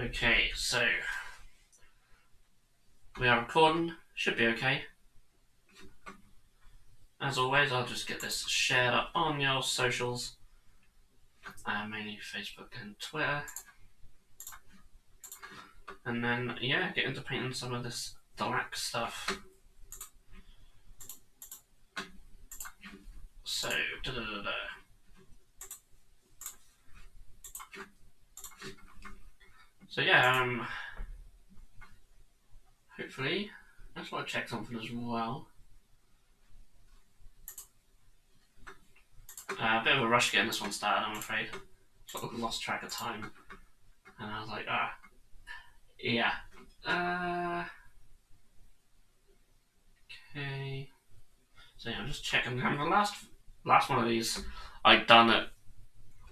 Okay, so we are recording. Should be okay. As always, I'll just get this shared up on your socials, mainly Facebook and Twitter. And then, yeah, get into painting some of this Delaque stuff. So, So yeah, hopefully, I just want to check something as well. A bit of a rush getting this one started, I'm afraid. Sort of lost track of time. And I was like, yeah. Okay. So yeah, I'm just checking. The last one of these, I'd done it.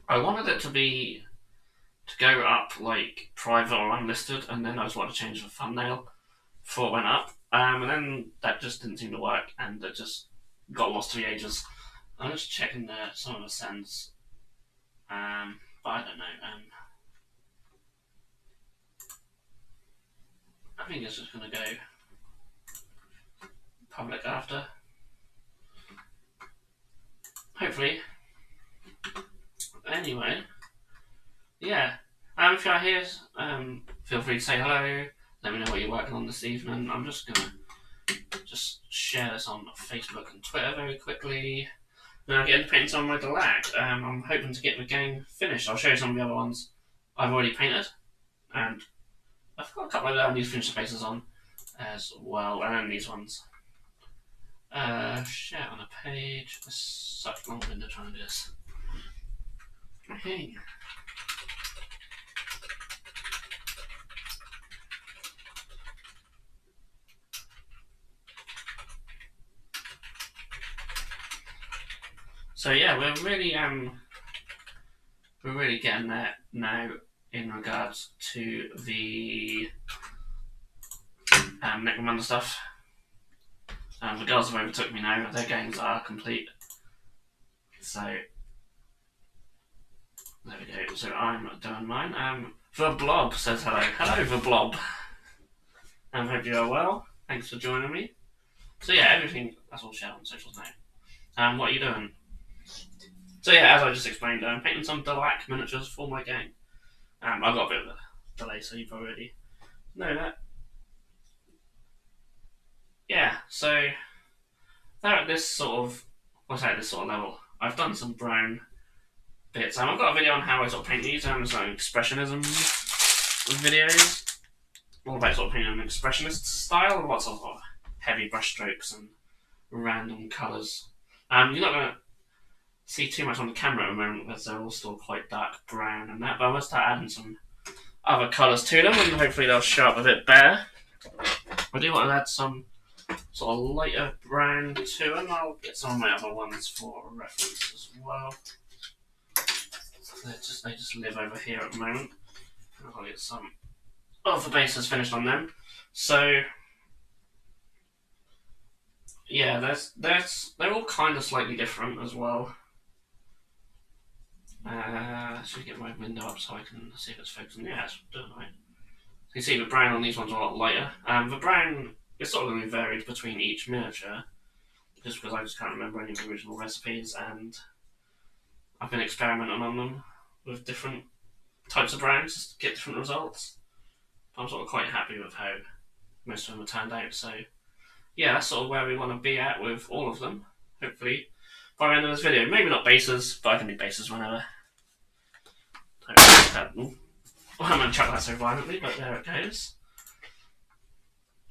I wanted it to go up like private or unlisted, and then I just wanted to change the thumbnail before it went up. And then that just didn't seem to work, and it just got lost to the ages. I'm just checking some of the sends. But I don't know. I think it's just gonna go public after. Hopefully. Anyway, yeah. If you're here, feel free to say hello. Let me know what you're working on this evening. I'm just gonna share this on Facebook and Twitter very quickly. Then I'll get into painting some of my Delaque. I'm hoping to get the game finished. I'll show you some of the other ones I've already painted, and I've got a couple I need to finish the faces on as well, and these ones. Share on a page. It's such a long window trying to do this. Okay. So yeah, we're really getting there now in regards to the Necromunda stuff. The girls have overtook me now. Their games are complete. So there we go. So I'm doing mine. The Blob says hello. Hello, The Blob. I hope you are well. Thanks for joining me. So yeah, everything that's all shared on socials now. What are you doing? So yeah, as I just explained, I'm painting some Delaque miniatures for my game. I've got a bit of a delay, so you've already know that. Yeah, so they're at this sort of, this sort of level. I've done some brown bits. I've got a video on how I sort of paint these, some expressionism videos. All about sort of painting an expressionist style, lots of heavy brush strokes and random colours. You're not going to see too much on the camera at the moment because they're all still quite dark brown and that, but I must start adding some other colours to them and hopefully they'll show up a bit better. I do want to add some sort of lighter brown to them. I'll get some of my other ones for reference as well. They just live over here at the moment. I'll get some of the bases finished on them. So yeah, they're all kind of slightly different as well. Should get my window up so I can see if it's focusing. Yeah, it's doing right. You can see the brown on these ones are a lot lighter. The brown is sort of going to be varied between each miniature, just because I just can't remember any of the original recipes, and I've been experimenting on them with different types of browns just to get different results. I'm sort of quite happy with how most of them have turned out. So yeah, that's sort of where we want to be at with all of them. Hopefully by the end of this video, maybe not bases, but I can do bases whenever. I'm going to chuck that so violently, but there it goes.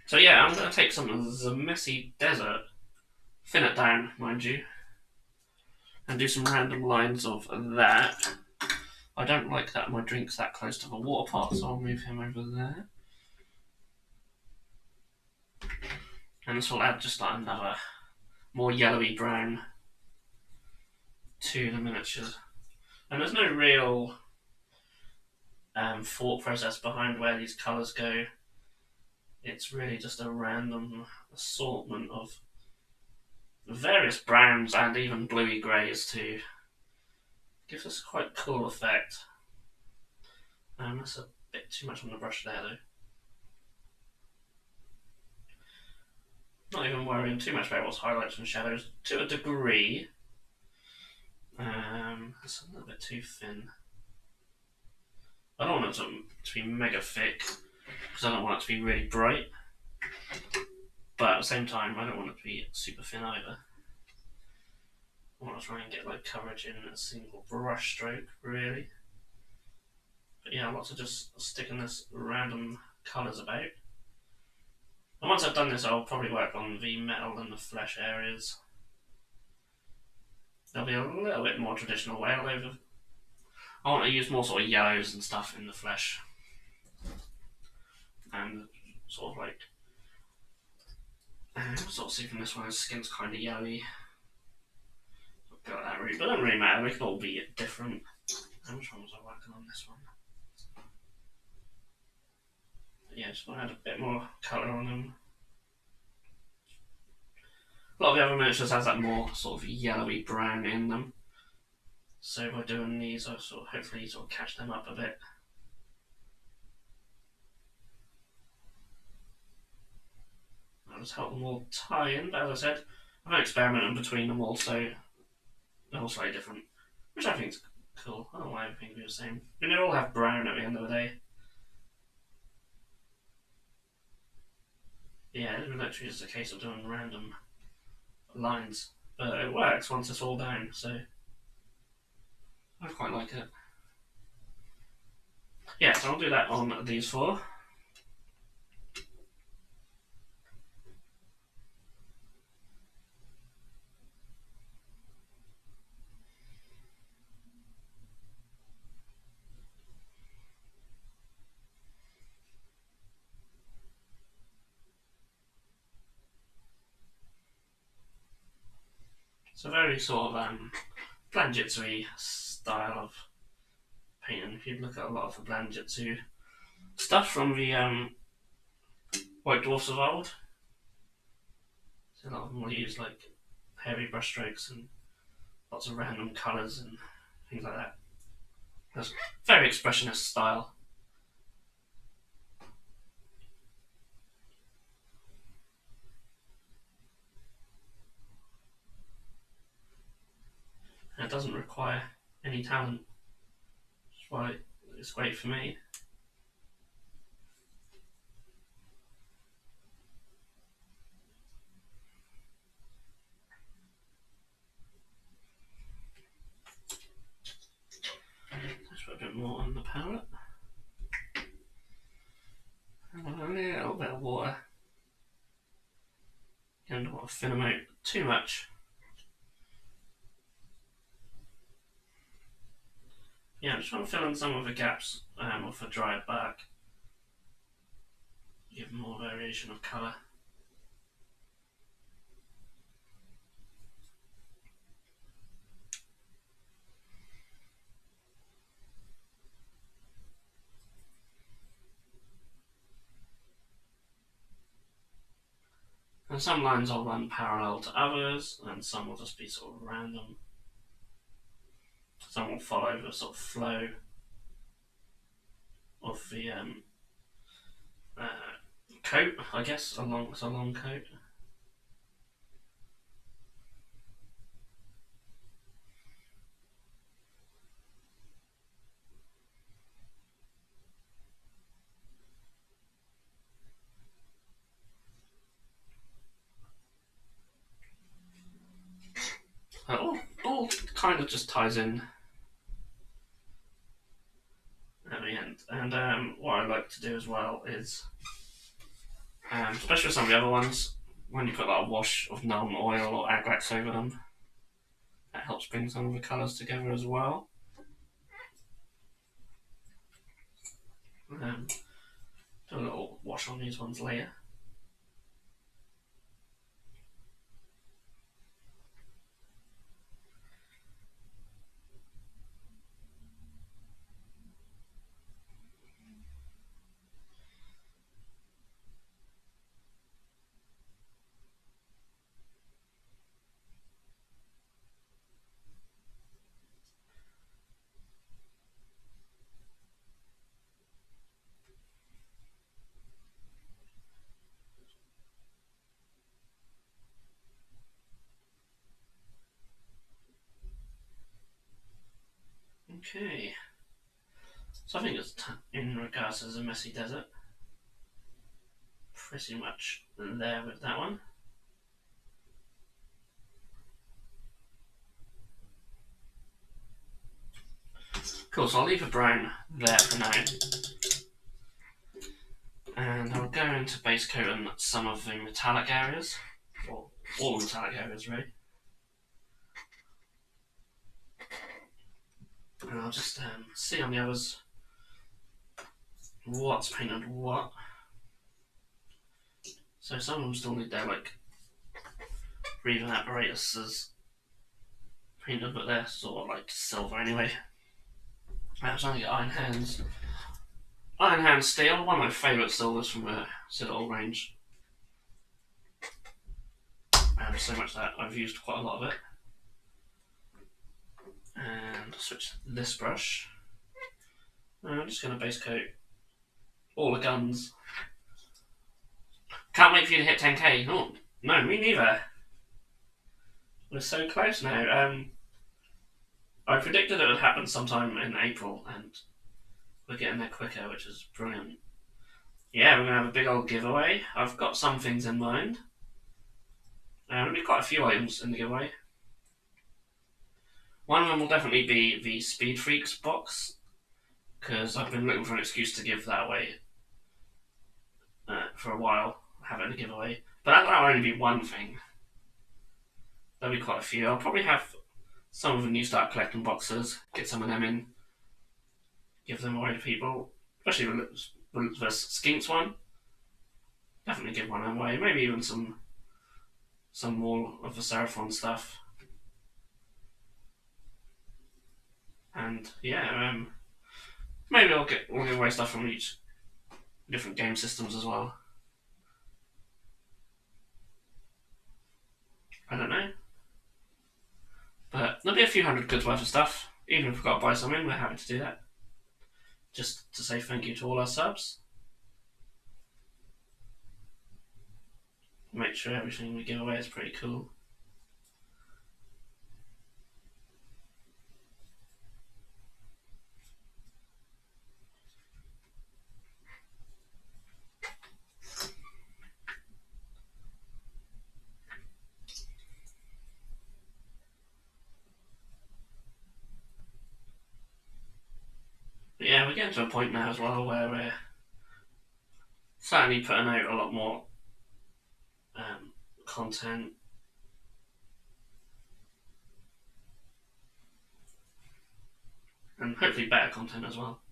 So yeah, I'm going to take some of the Messy Desert, thin it down, mind you, and do some random lines of that. I don't like that my drink's that close to the water pot, so I'll move him over there. And this will add just like another more yellowy brown to the miniatures. And there's no real thought process behind where these colours go. It's really just a random assortment of various browns and even bluey greys to give us quite a cool effect. That's bit too much on the brush there though. Not even worrying too much about what's highlights and shadows to a degree. That's a little bit too thin. I don't want it to be mega thick because I don't want it to be really bright. But at the same time, I don't want it to be super thin either. I want to try and get like coverage in a single brush stroke, really. But yeah, lots of just sticking this random colours about. And once I've done this, I'll probably work on the metal and the flesh areas. There'll be a little bit more traditional way, although I want to use more sort of yellows and stuff in the flesh. And sort of like, sort of see from this one, his skin's kind of yellowy. Go that route, but it doesn't really matter, they can all be different. Which one was I working on this one? But yeah, just want to add a bit more colour on them. A lot of the other miniatures has that more sort of yellowy brown in them. So by doing these, I'll sort of hopefully sort of catch them up a bit. I'll just help them all tie in, but as I said, I've been experimenting between them all, so they're all slightly different, which I think is cool. I don't want everything to be the same. I mean, they all have brown at the end of the day. Yeah, it literally is a case of doing random lines, but it works once it's all down, so I quite like it. Yeah, so I'll do that on these four. It's a very sort of Blanjitsu-y style of painting. If you look at a lot of the Blanjitsu stuff from the White Dwarfs of old, so a lot of them will use like heavy brush strokes and lots of random colours and things like that. It's very expressionist style. And it doesn't require any talent. That's why it's great for me. Just put a bit more on the palette. And a little bit of water. You don't want to thin them out too much. Yeah, I'm just trying to fill in some of the gaps with the dried bark. Give more variation of colour. And some lines I'll run parallel to others, and some will just be sort of random. Some will follow the sort of flow of the coat, I guess. It's a long coat. All kind of just ties in at the end. And what I like to do as well is, especially with some of the other ones, when you put like a wash of Nuln Oil or Agrax over them, that helps bring some of the colours together as well. Do a little wash on these ones later. Okay. So I think it's in regards to the messy desert. Pretty much there with that one. Cool, so I'll leave a brown there for now. And I'll go into base coat on some of the metallic areas. Or all the metallic areas, really. And I'll just see on the others what's painted what. So some of them still need their like breathing apparatuses painted, but they're sort of like silver anyway. I was only Iron Hands. Iron Hand Steel, one of my favourite silvers from Citadel range. So much that I've used quite a lot of it. And I'll switch this brush. And I'm just going to base coat all the guns. Can't wait for you to hit 10k. Oh, no, me neither. We're so close now. I predicted it would happen sometime in April, and we're getting there quicker, which is brilliant. Yeah, we're going to have a big old giveaway. I've got some things in mind. There'll be quite a few items in the giveaway. One of them will definitely be the Speed Freaks box, because I've been looking for an excuse to give that away for a while, have it in a giveaway. But that'll only be one thing. There'll be quite a few. I'll probably have some of the new start collecting boxes, get some of them in, give them away to people, especially the Skinks one. Definitely give one away. Maybe even some more of the Seraphon stuff. And yeah, maybe I'll give away stuff from each different game systems as well. I don't know. But there'll be a few hundred goods worth of stuff. Even if we've got to buy some in, we're happy to do that. Just to say thank you to all our subs. Make sure everything we give away is pretty cool. But yeah, we're getting to a point now as well where we're certainly putting out a lot more content. And hopefully better content as well.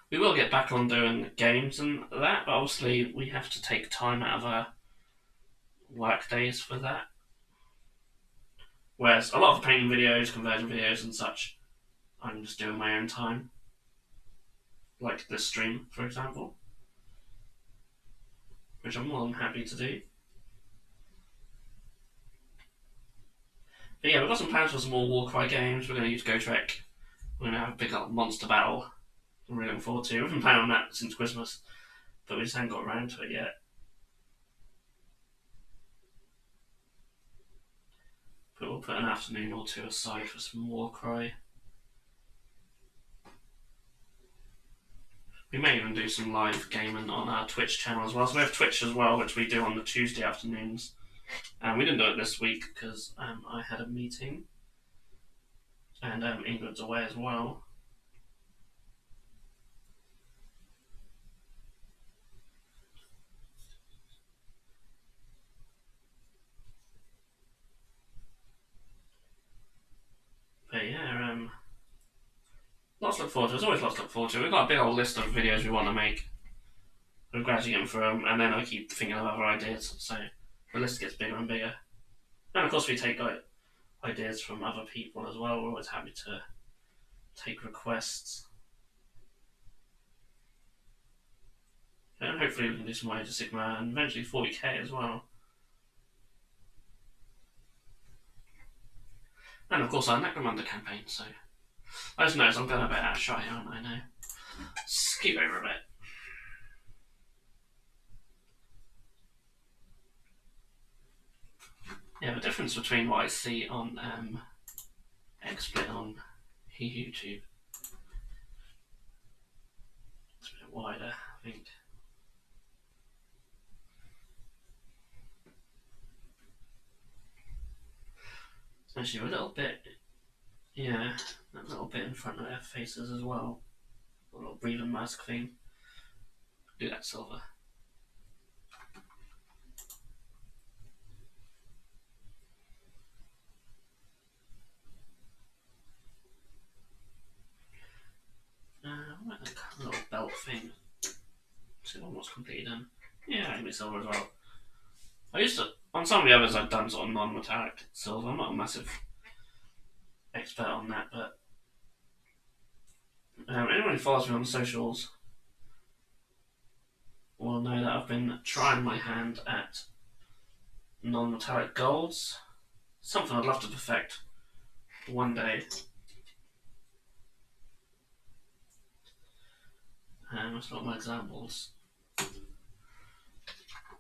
We will get back on doing games and that, but obviously we have to take time out of our work days for that. Whereas a lot of the painting videos, conversion videos and such, I'm just doing my own time. Like this stream, for example. Which I'm more than happy to do. But yeah, we've got some plans for some more Warcry games. We're going to use Gotrek. We're going to have a big monster battle. I'm really looking forward to. We've been planning on that since Christmas, but we just haven't got around to it yet. But we'll put an afternoon or two aside for some Warcry. We may even do some live gaming on our Twitch channel as well. So we have Twitch as well, which we do on the Tuesday afternoons. We didn't do it this week because I had a meeting. And England's away as well. But yeah, lots to look forward to. There's always lots to look forward to. We've got a big old list of videos we want to make. We're gradually getting through them, and then I keep thinking of other ideas, so the list gets bigger and bigger. And of course we take ideas from other people as well. We're always happy to take requests. And hopefully we can do some Age of Sigma and eventually 40k as well. And of course our Necromunda campaign, so I just noticed I'm going a bit out of shot here, aren't I now? Scoot over a bit. Yeah, the difference between what I see on XSplit on YouTube wider, I think. Especially a little bit, yeah, a little bit in front of their faces as well. A little breathing mask thing. Do that silver. What about that little belt thing? See one what's completely done. Yeah, I can silver as well. I used to, on some of the others I've done sort of non-metallic silver. I'm not a massive expert on that, but anyone who follows me on socials will know that I've been trying my hand at non-metallic golds. Something I'd love to perfect one day. That's not my examples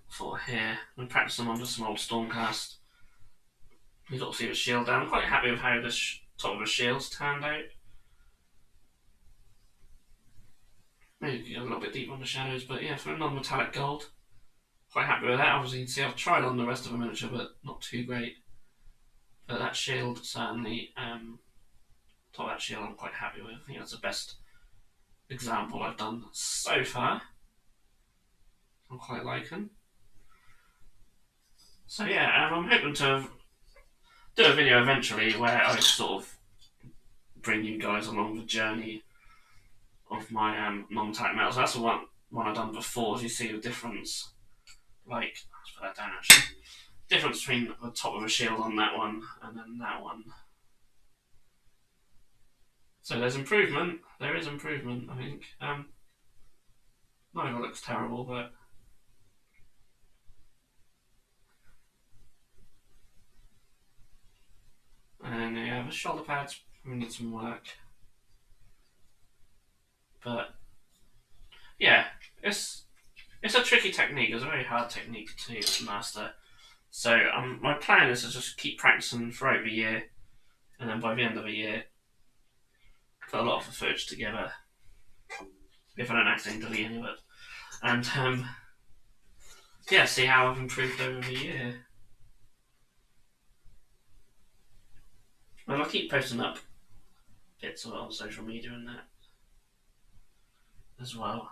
for here. I'm practicing on just some old Stormcast. You got to see the shield down. I'm quite happy with how the top of the shield's turned out. Maybe get a little bit deeper on the shadows, but yeah, for a non-metallic gold, quite happy with that. Obviously, you can see I've tried on the rest of the miniature, but not too great. But that shield, certainly, top of that shield I'm quite happy with. I think that's the best example I've done so far. I'm quite liking. So yeah, I'm hoping to do a video eventually where I sort of bring you guys along the journey of my non-metallic metals. That's the one I've done before. As you see the difference, like let's put that down actually. Difference between the top of a shield on that one and then that one. So there's improvement. There is improvement, I think. Not even looks terrible, but and yeah, the shoulder pads need some work. But yeah, it's a tricky technique. It's a very hard technique to master. So my plan is to just keep practicing throughout the year, and then by the end of the year, put a lot of the footage together. If I don't accidentally delete any of it, and yeah, see how I've improved over the year. Well, I'll keep posting up bits of it on social media and that as well.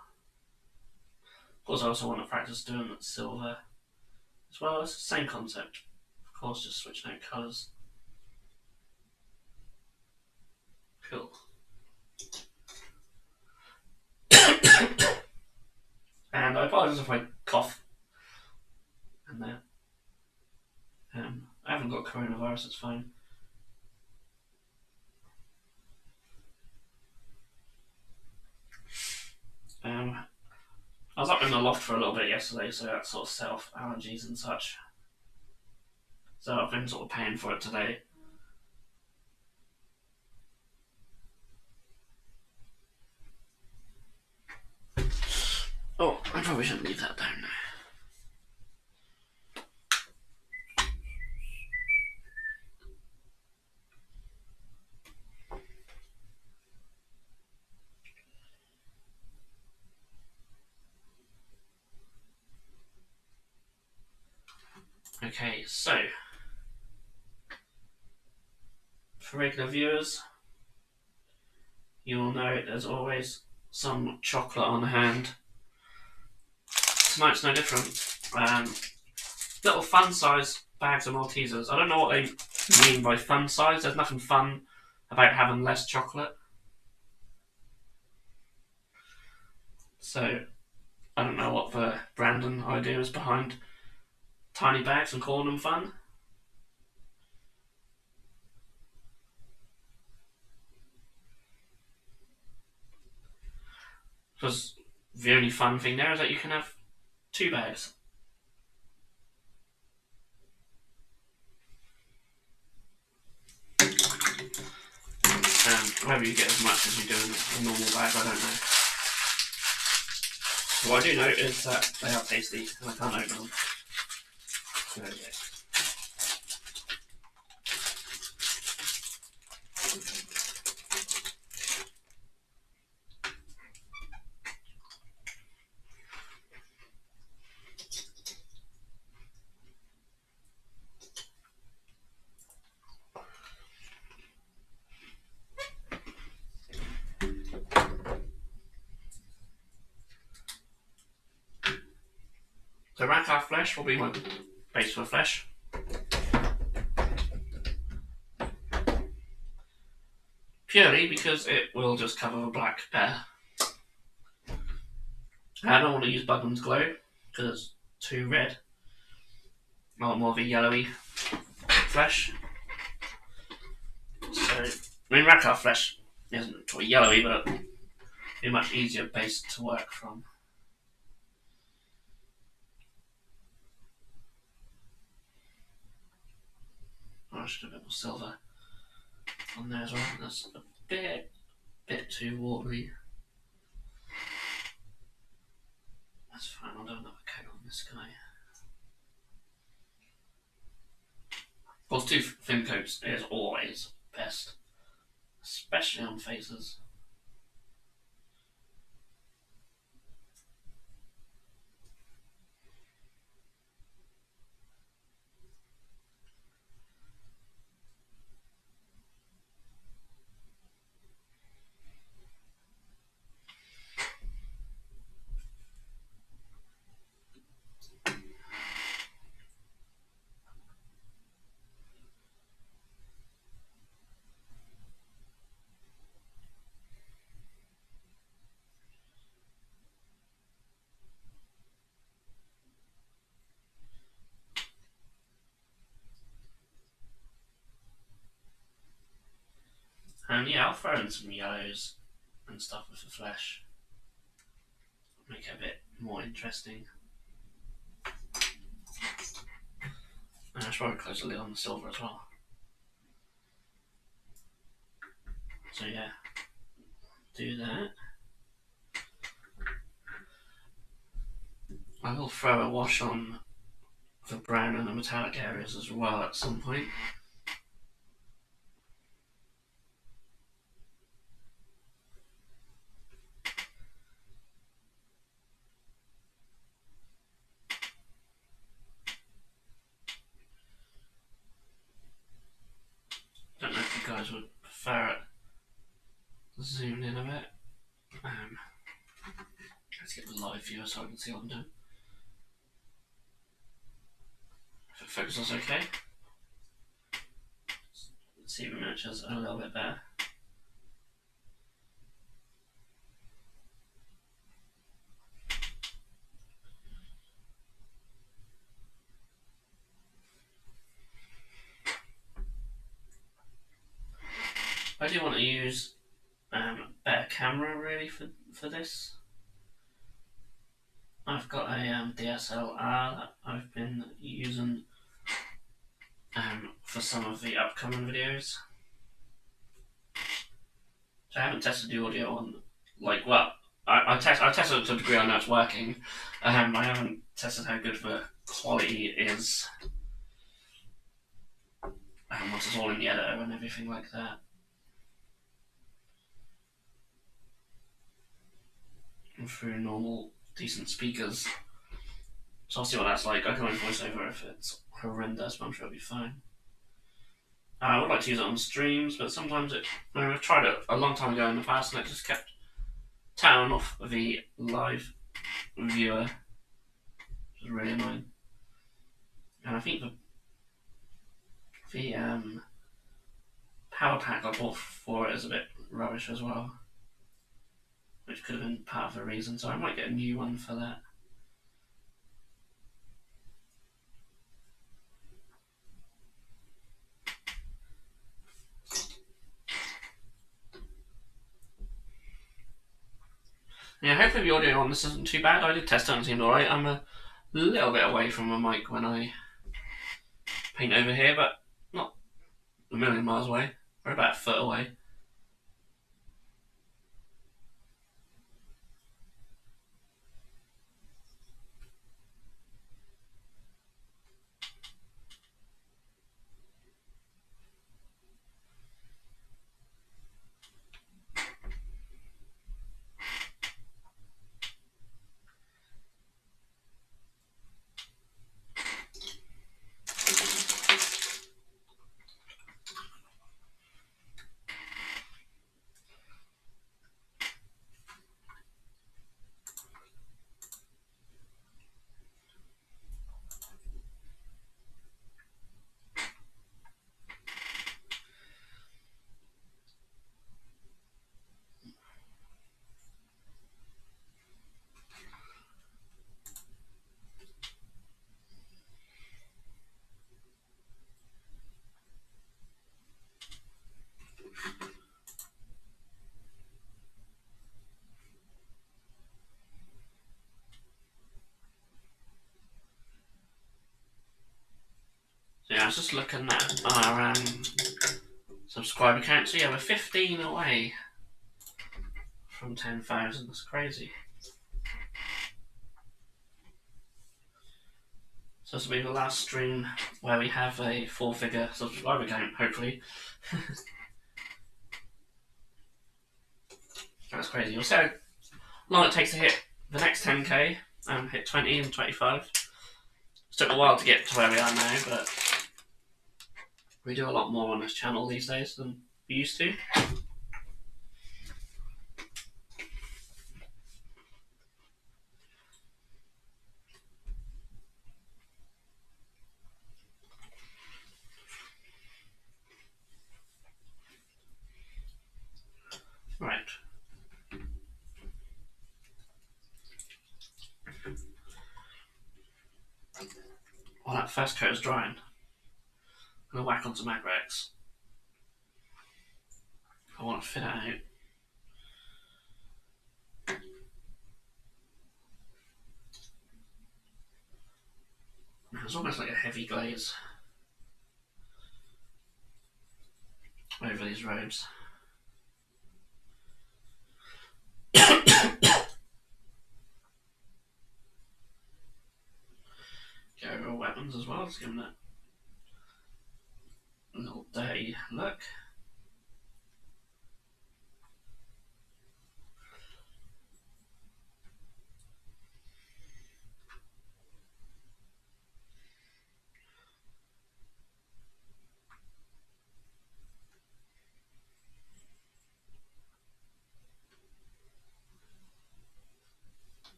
Of course, I also want to practice doing silver as well. It's the same concept. Of course, just switching out colours. Cool. And I apologise if I cough in there. I haven't got coronavirus, it's fine. I was up in the loft for a little bit yesterday, so that sort of set off allergies and such. So I've been sort of paying for it today. Oh, I probably shouldn't leave that down now. Okay, so for regular viewers, you will know there's always some chocolate on hand. Tonight's no different. Little fun size bags of Maltesers. I don't know what they mean by fun size. There's nothing fun about having less chocolate. So I don't know what the Brandon idea is behind tiny bags and calling them fun. Because the only fun thing there is that you can have 2 bags. Whether you get as much as you do in a normal bag, I don't know. What I do know is that they are tasty and I can't open them. So yeah. So Rackar Flesh will be my base for Flesh. Purely because it will just cover the black bear. I don't want to use Bugman's Glow because it's too red. I want more of a yellowy flesh. So, I mean, Rackar Flesh isn't totally yellowy, but it'll be a much easier base to work from. Oh, I should have a bit more silver on there as well. That's a bit too watery. That's fine, I'll do another coat on this guy. Of course, 2 thin coats is always best, especially on faces. And yeah, I'll throw in some yellows and stuff with the flesh. Make it a bit more interesting. And I should probably close the lid on the silver as well. So yeah, do that. I will throw a wash on the brown and the metallic areas as well at some point. Don't know if you guys would prefer it zoomed in a bit. Let's get the live viewer so I can see what I'm doing. If it focuses okay. Let's see if it matches a little bit better. I do want to use a better camera really for this. I've got a DSLR that I've been using for some of the upcoming videos. So I haven't tested the audio on, like, well, I tested it to a degree I know it's working. I haven't tested how good the quality is once it's all in the editor and everything like that. And through normal, decent speakers. So I'll see what that's like. I can only voice over if it's horrendous, but I'm sure it'll be fine. I would like to use it on streams, but sometimes I've tried it a long time ago in the past and it just kept turning off the live viewer, which is really annoying. And I think the power pack I bought for it is a bit rubbish as well, which could have been part of the reason, so I might get a new one for that. Yeah, hopefully the audio on this isn't too bad. I did test it and it seemed alright. I'm a little bit away from the mic when I paint over here, but not a million miles away. We're about a foot away. I was just looking at our subscriber count. So yeah, we're 15 away from 10,000. That's crazy. So this will be the last stream where we have a 4-figure subscriber count, hopefully. That's crazy. You'll see how long it takes to hit the next 10k and hit 20 and 25. It took a while to get to where we are now, but we do a lot more on this channel these days than we used to. Right. While that first coat is drying, I'm going to whack on some Agrex. I want to fit it out. It's almost like a heavy glaze over these roads. Go over weapons as well, just give them a little dirty look.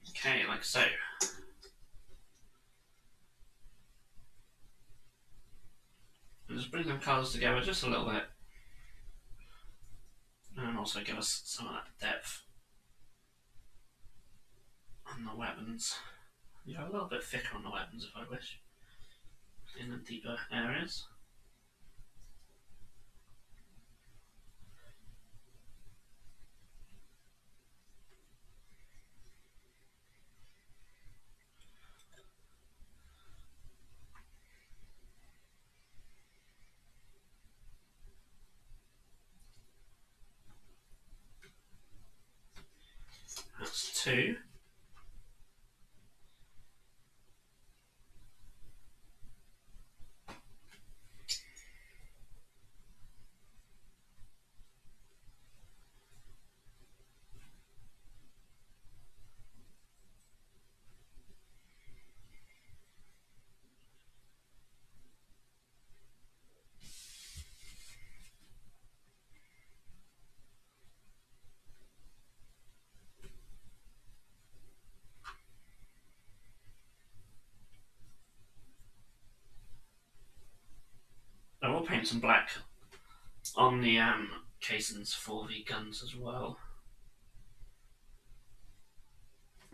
Okay, like so. And just bring them colours together just a little bit. And also give us some of that depth on the weapons. You go a little bit thicker on the weapons if I wish, in the deeper areas. That's 2. I will paint some black on the casings for the guns as well.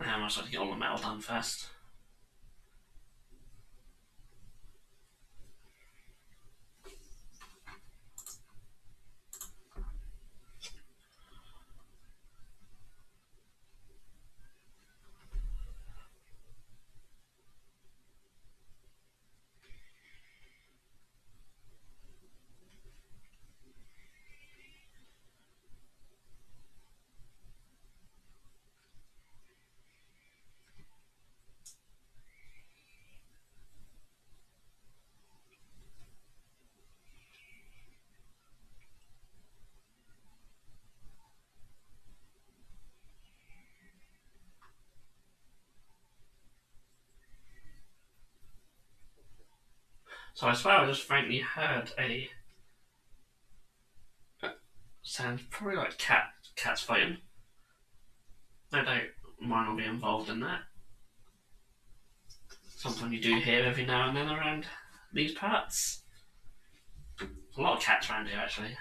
I must have to get all the metal done first. So I swear I just frankly heard a sound probably like cats fighting. No doubt mine will be involved in that. Something you do hear every now and then around these parts. There's a lot of cats around here actually.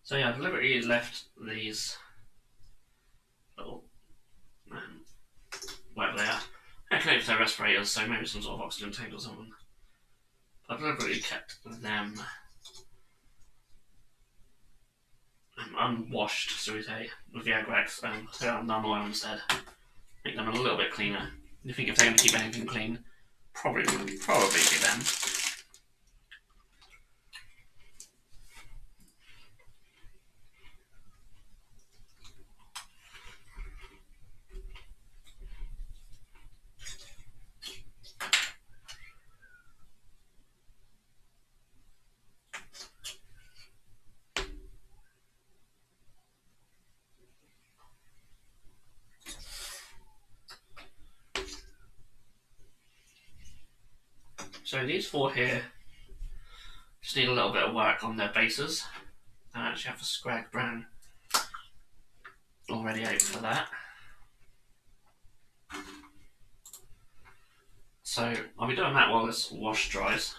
So yeah, I deliberately left these little whatever they are. I connect to their respirators, so maybe some sort of oxygen tank or something. I deliberately kept them unwashed, so we say, with the agrax, so on non-oil instead. Make them a little bit cleaner. You think if they're going to keep anything clean, probably be them. So these four here just need a little bit of work on their bases. I actually have a scrag brown already out for that. So I'll be doing that while this wash dries.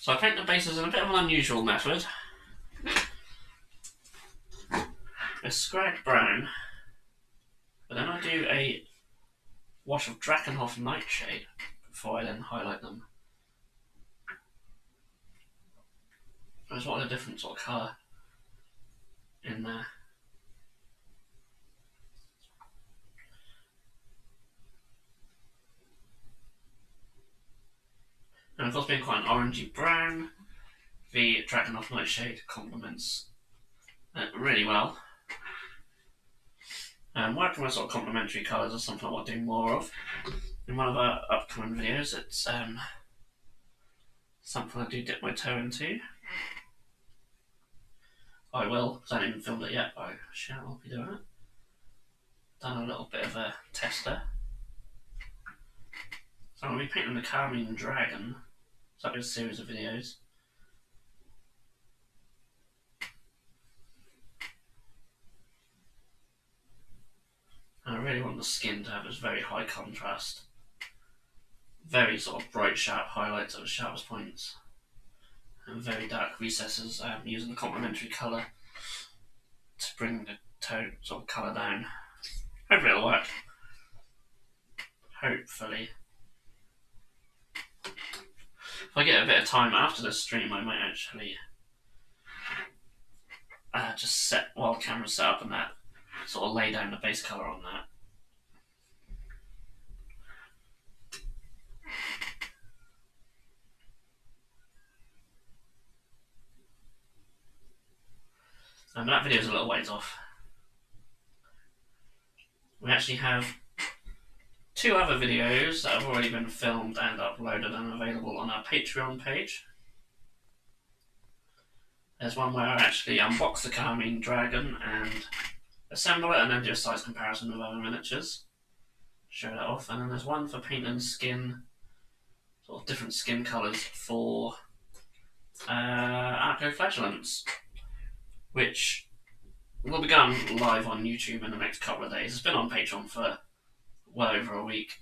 So I paint the bases in a bit of an unusual method. A scrag brown, but then I do a wash of Drakenhof Nightshade before I then highlight them. I just want a different sort of colour in there. And of course, being quite an orangey brown, the Drakenhof Nightshade complements it really well. And working with sort of complementary colours is something I want to do more of. In one of our upcoming videos, it's something I do dip my toe into. I will, because I haven't even filmed it yet, I shall be doing it. Done a little bit of a tester. So I'm going to be painting the Carmine Dragon. So that'll be a series of videos. And I really want the skin to have this very high contrast. Very sort of bright, sharp highlights at the sharpest points. And very dark recesses, using the complementary colour to bring the tone sort of colour down. Hopefully it'll work. Hopefully. If I get a bit of time after this stream, I might actually just set, while the camera's set up and that, sort of lay down the base colour on that. And that video's a little ways off. We actually have 2 other videos that have already been filmed and uploaded and available on our Patreon page. There's one where I actually unbox the Carmine Dragon and assemble it and then do a size comparison with other miniatures. Show that off. And then there's one for painting skin, sort of different skin colours for Arco-Flagellants, which will be going live on YouTube in the next couple of days. It's been on Patreon for well over a week.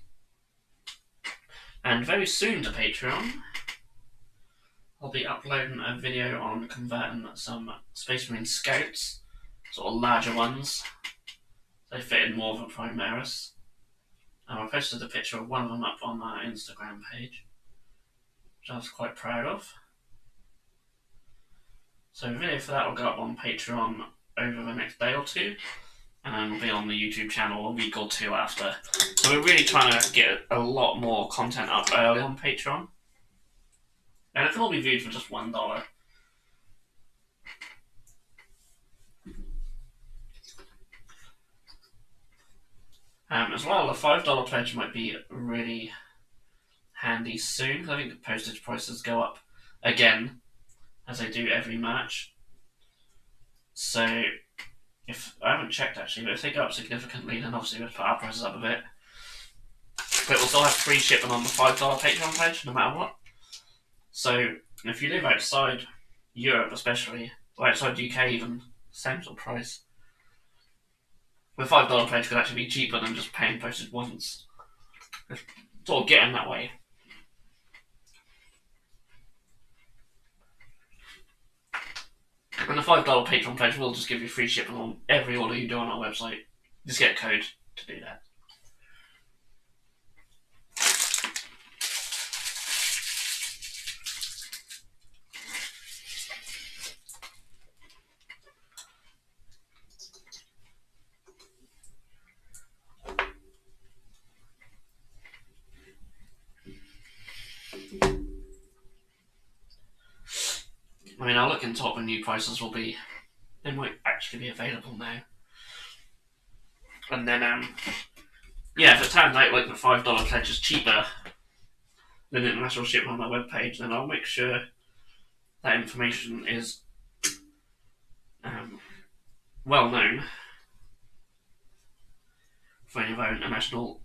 And very soon to Patreon, I'll be uploading a video on converting some Space Marine Scouts, sort of larger ones. They fit in more of a Primaris. And I posted a picture of one of them up on my Instagram page, which I was quite proud of. So a video for that will go up on Patreon over the next day or 2, and then will be on the YouTube channel a week or 2 after. So we're really trying to get a lot more content up early on Patreon. And it can all be viewed for just $1. As well, the $5 pledge might be really handy soon. I think the postage prices go up again, as they do every March. So, if I haven't checked actually, but if they go up significantly, then obviously we'll put our prices up a bit. But we'll still have free shipping on the $5 Patreon pledge, no matter what. So, if you live outside Europe especially, or outside UK even, same sort of price. The $5 pledge could actually be cheaper than just paying postage once. It's sort of getting that way. And the $5 Patreon pledge will just give you free shipping on every order you do on our website. Just get a code to do that. I mean, I'll look into what the new prices will be. They might actually be available now. And then, yeah, if it turns out like the $5 pledge is cheaper than international shipment on my webpage, then I'll make sure that information is well known for any of our international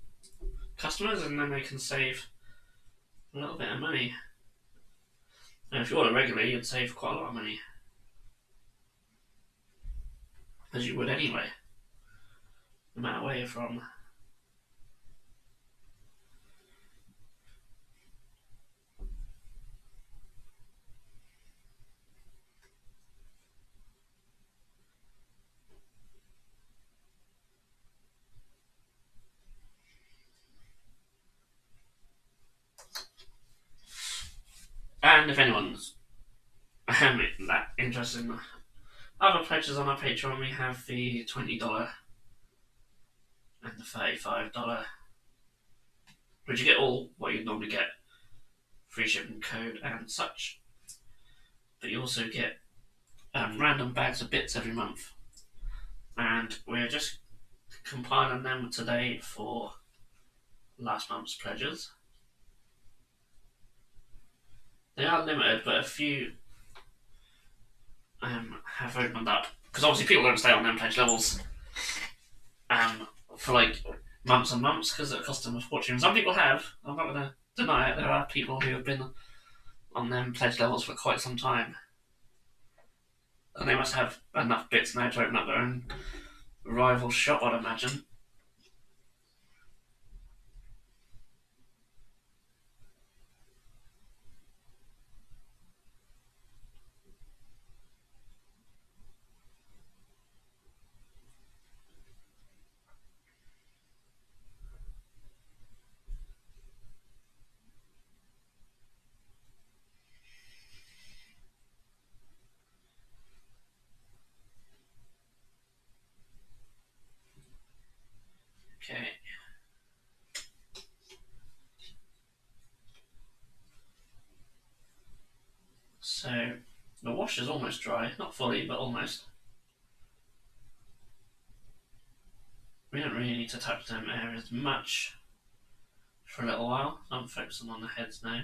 customers, and then they can save a little bit of money. And if you order regularly, you'd save quite a lot of money, as you would anyway, no matter where you're from. And if anyone's that interested in other pledges on our Patreon, we have the $20 and the $35, which you get all what you'd normally get, free shipping code and such. But you also get random bags of bits every month. And we're just compiling them today for last month's pledges. They are limited, but a few have opened up. Because obviously people don't stay on them pledge levels for like months and months because it costs them a fortune. Some people have. I'm not going to deny it. There are people who have been on them pledge levels for quite some time. And they must have enough bits now to open up their own rival shop, I'd imagine. Okay. So the wash is almost dry, not fully, but almost. We don't really need to touch them areas much for a little while. I'm focusing on the heads now.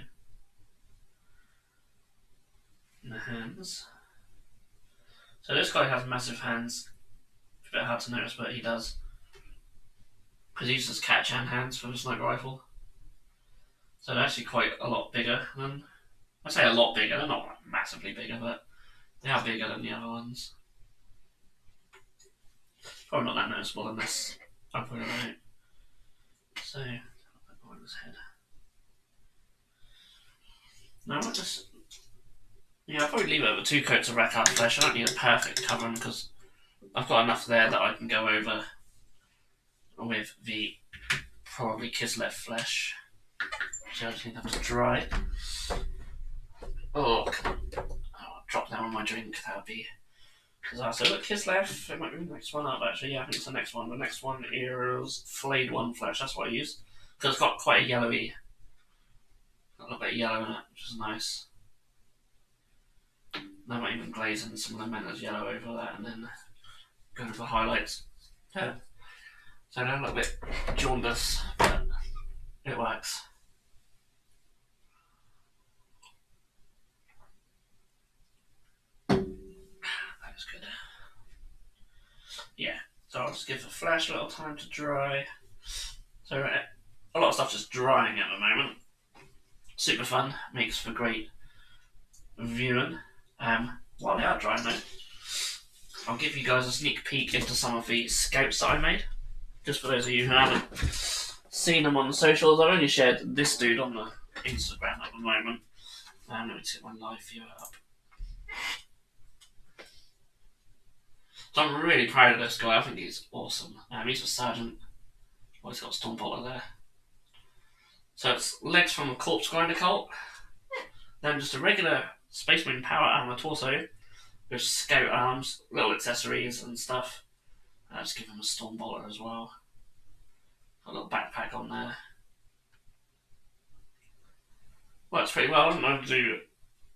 And the hands. So this guy has massive hands. It's a bit hard to notice, but he does. Because he uses catch-hand hands for the sniper rifle. So they're actually quite a lot bigger than... I say a lot bigger, they're not massively bigger, but they are bigger than the other ones. Probably not that noticeable unless I put it out. So, I'll put more on his head. Now I just... Yeah, I'll probably leave it over 2 coats of rack out flesh. I don't need a perfect covering because I've got enough there that I can go over with the probably Kislev flesh. So I just need to have to dry. Oh, come on. Oh, drop down on my drink, that would be disaster. Look, Kislev, it might be the next one up actually. Yeah, I think it's the next one. The next one is flayed one flesh, that's what I use. Because it's got quite a yellowy, got a little bit of yellow in it, which is nice. I might even glaze in some of the mentas yellow over that and then go for highlights. Yeah. So they're a little bit jaundice, but it works. That's good. Yeah, so I'll just give the flesh a little time to dry. So a lot of stuff just drying at the moment. Super fun, makes for great viewing. While they are drying though, I'll give you guys a sneak peek into some of the scouts that I made. Just for those of you who haven't seen them on the socials, I've only shared this dude on the Instagram at the moment. Let me take my live viewer up. So I'm really proud of this guy. I think he's awesome. He's a sergeant. Oh, he's got a storm bolter there. So it's legs from a corpse grinder cult. Then just a regular Space Marine power armor torso with scout arms, little accessories and stuff. Just give him a storm bolter as well. Got a little backpack on there. Works pretty well. I don't know how to do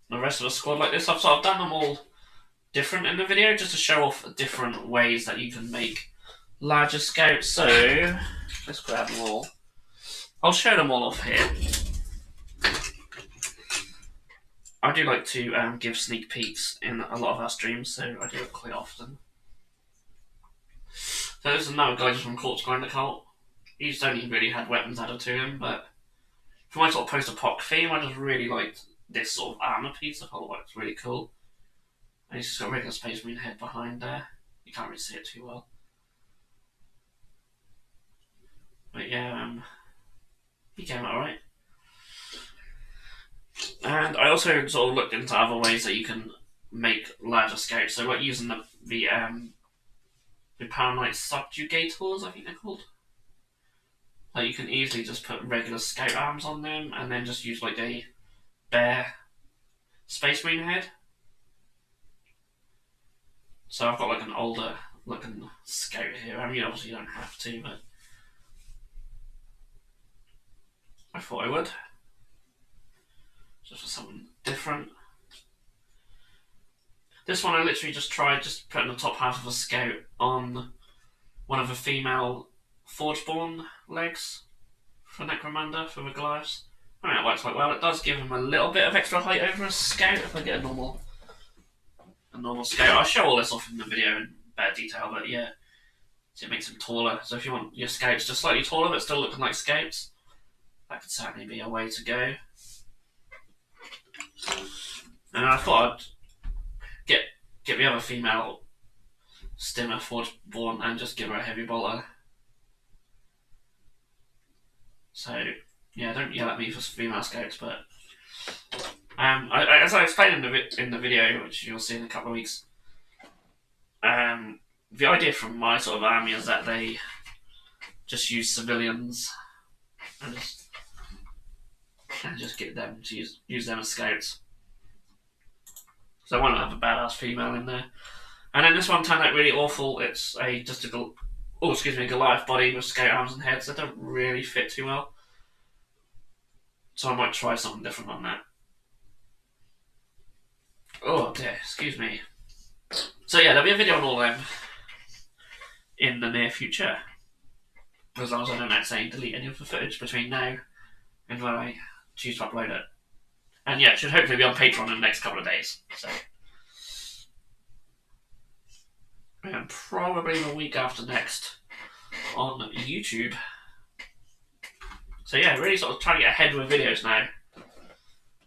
the rest of the squad like this. I've done them all different in the video just to show off different ways that you can make larger scouts. So let's grab them all. I'll show them all off here. I do like to give sneak peeks in a lot of our streams, so I do it quite often. So this is another guy just from Corpse Grinder Cult. He's only really had weapons added to him, but for my sort of post-apoc theme, I just really liked this sort of armor piece. I thought it's really cool. And he's just got a regular Space Marine head behind there. You can't really see it too well. But yeah, he came out alright. And I also sort of looked into other ways that you can make larger scouts. So like using the Paranoid Subjugators, I think they're called. Like you can easily just put regular scout arms on them and then just use like a bare Space Marine head. So I've got like an older looking scout here. I mean, obviously you don't have to, but I thought I would. Just for something different. This one I literally just tried just putting the top half of a scout on one of the female Forgeborn legs for Necromunda, for the Goliaths. I mean, it works quite well. It does give him a little bit of extra height over a scout if I get a normal scout. I'll show all this off in the video in better detail, but yeah, so it makes them taller. So if you want your scouts just slightly taller but still looking like scouts, that could certainly be a way to go. And I thought I'd get the other female Stimmer Forgeborn and just give her a heavy bolter. So yeah, don't yell at me for female scouts, but as I explained in the video, which you'll see in a couple of weeks, the idea from my sort of army is that they just use civilians and just get them to use them as scouts. So I want to have a badass female in there. And then this one turned out really awful. It's a Goliath body with scout arms and heads that don't really fit too well. So I might try something different on that. Oh dear, excuse me. So yeah, there'll be a video on all of them in the near future. As long as I don't accidentally delete any of the footage between now and when I choose to upload it. And yeah, it should hopefully be on Patreon in the next couple of days. So, and probably the week after next on YouTube. So yeah, really sort of trying to get ahead with videos now.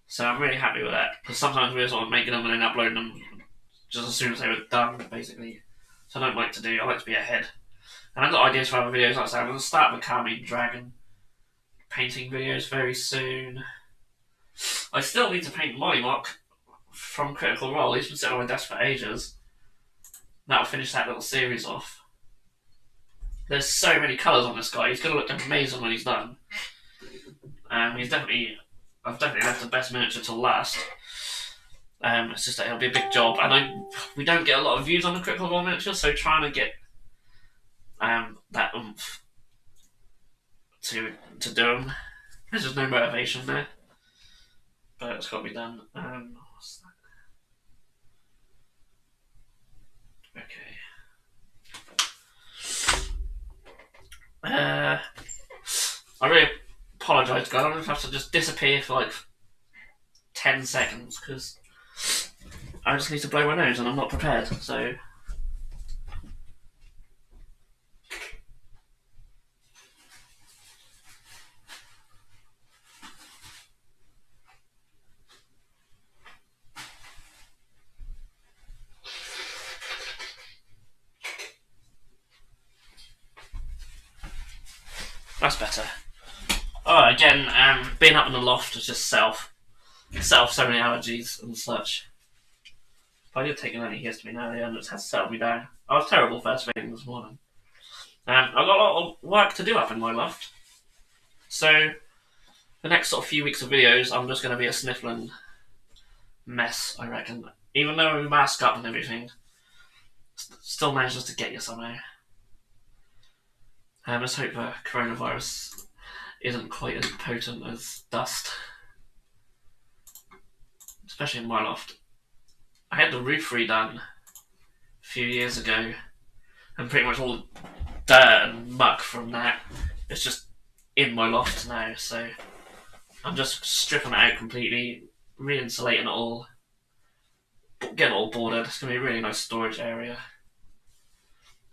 So I'm really happy with that. Because sometimes we're sort of making them and then uploading them just as soon as they were done, basically. So I don't like to do, I like to be ahead. And I've got ideas for other videos, like I said, I'm going to start the Carmine Dragon painting videos very soon. I still need to paint Mollymock from Critical Role. He's been sitting on my desk for ages. That'll finish that little series off. There's so many colours on this guy. He's going to look amazing when he's done. I've definitely left the best miniature till last. It's just that it'll be a big job, and we don't get a lot of views on the Critical Role miniature, so trying to get that oomph to do them. There's just no motivation there. But it's got to be done. What's that? Okay. I really apologise, guys. I'm going to have to just disappear for like 10 seconds because I just need to blow my nose and I'm not prepared. So. That's better. Oh, again, being up in the loft is just set off so many allergies and such. But I did take an antihistamine earlier and it has settled me down. I was terrible first thing this morning. I've got a lot of work to do up in my loft. So, the next sort of few weeks of videos, I'm just going to be a sniffling mess, I reckon. Even though we mask up and everything, still manages to get you somehow. Let's hope the coronavirus isn't quite as potent as dust. Especially in my loft. I had the roof redone a few years ago, and pretty much all the dirt and muck from that is just in my loft now, so I'm just stripping it out completely, re-insulating it all, getting it all boarded. It's going to be a really nice storage area.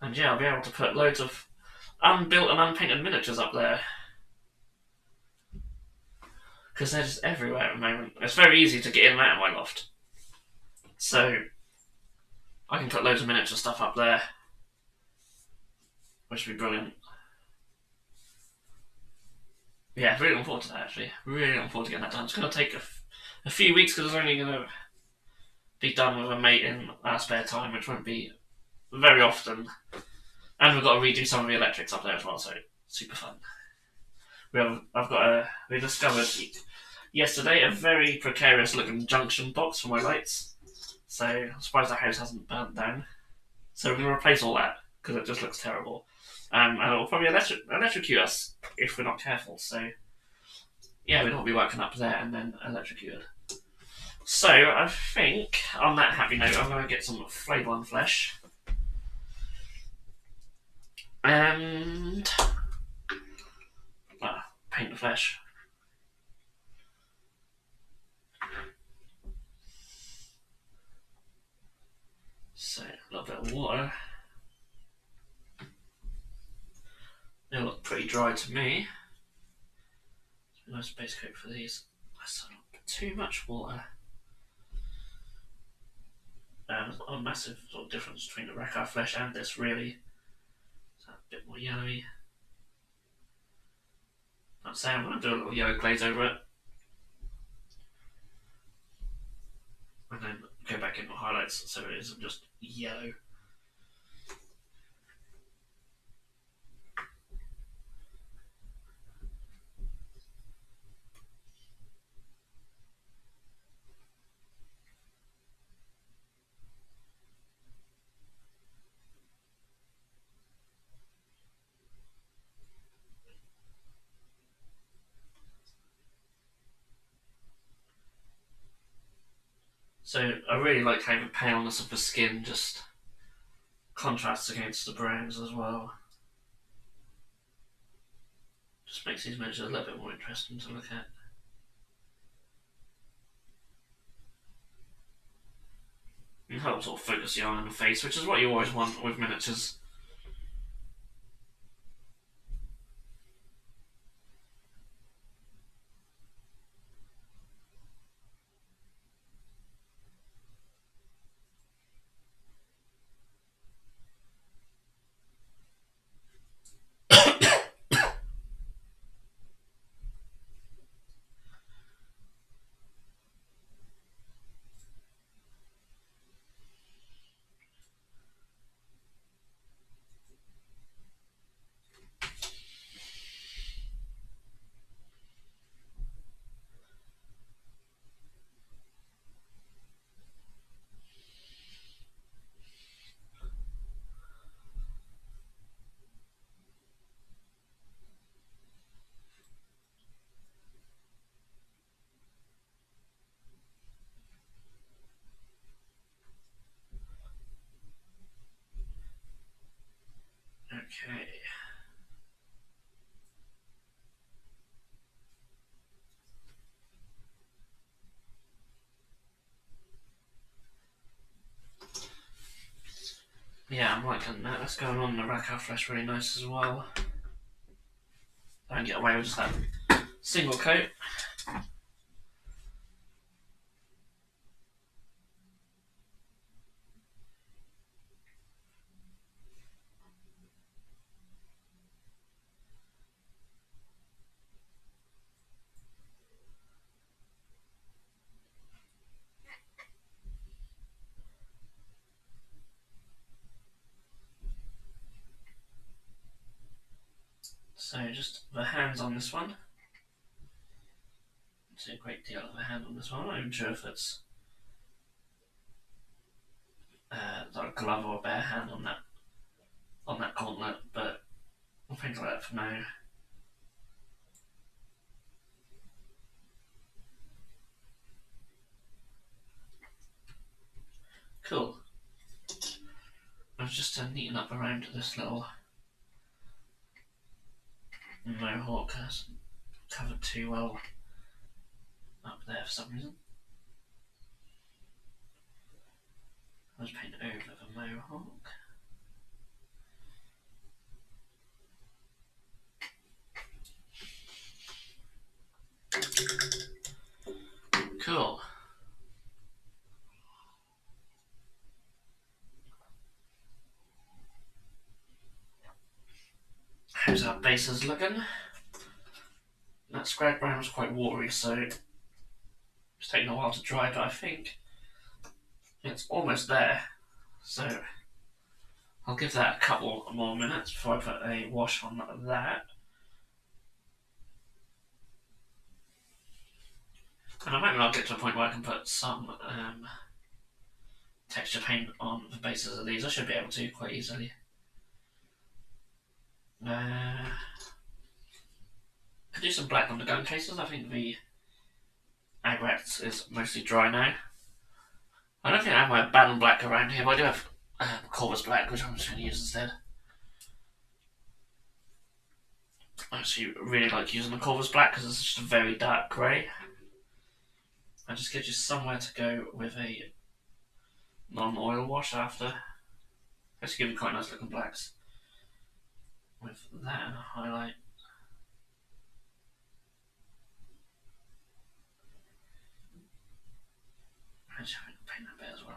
And yeah, I'll be able to put loads of unbuilt and unpainted miniatures up there. Because they're just everywhere at the moment. It's very easy to get in and out of my loft. So, I can put loads of miniature stuff up there. Which would be brilliant. Yeah, really looking forward to that actually. Really looking forward to getting that done. It's going to take a few weeks because it's only going to be done with a mate in our spare time, which won't be very often. And we've got to redo some of the electrics up there as well, so super fun. We discovered yesterday a very precarious looking junction box for my lights. So I'm surprised the house hasn't burnt down. So we're going to replace all that because it just looks terrible. And it will probably electrocute us if we're not careful. So yeah, we don't want to be working up there and then electrocuted. So I think on that happy note, I'm going to get some Flavour One flesh. And paint the flesh. So a little bit of water. They look pretty dry to me. Nice base coat for these. That's not too much water. There's not a massive sort of difference between the Rackar flesh and this really. It's a bit more yellowy. I'd say I'm going to do a little yellow glaze over it. And then go back into highlights so it isn't just yellow. So I really like how the paleness of the skin just contrasts against the browns as well. Just makes these images a little bit more interesting to look at. And helps sort of focus the eye on the face, which is what you always want with miniatures. Okay. Yeah, I'm liking that. That's going on the Rackar flesh really nice as well. I can get away with just that single coat. So just the hands on this one. See a great deal of a hand on this one. I'm not even sure if it's like a glove or a bare hand on that gauntlet, but I'll paint like that for now. Cool. I was just neating up around this little mohawk. Hasn't covered too well up there for some reason. I'll just paint over the mohawk. Cool. How's our bases looking? That squared brown was quite watery, so it's taking a while to dry, but I think it's almost there. So I'll give that a couple more minutes before I put a wash on that. And I might not get to a point where I can put some texture paint on the bases of these. I should be able to quite easily. Could do some black on the gun cases. I think the Agrex is mostly dry now. I don't think I have my Baton Black around here, but I do have Corvus Black, which I'm just going to use instead. I actually really like using the Corvus Black because it's just a very dark grey. It just gives you somewhere to go with a non-oil wash after. It's give you quite nice looking blacks. With that and a highlight. Actually, I'm going to paint that bit as well.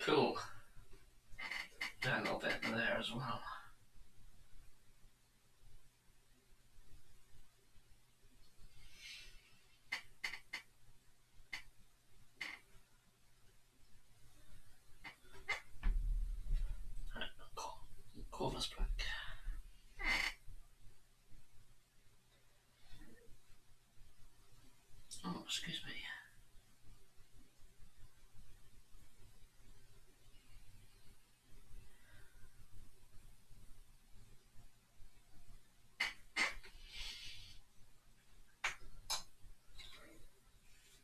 Cool. Do a little bit there as well. Corvus Black. Oh, excuse me.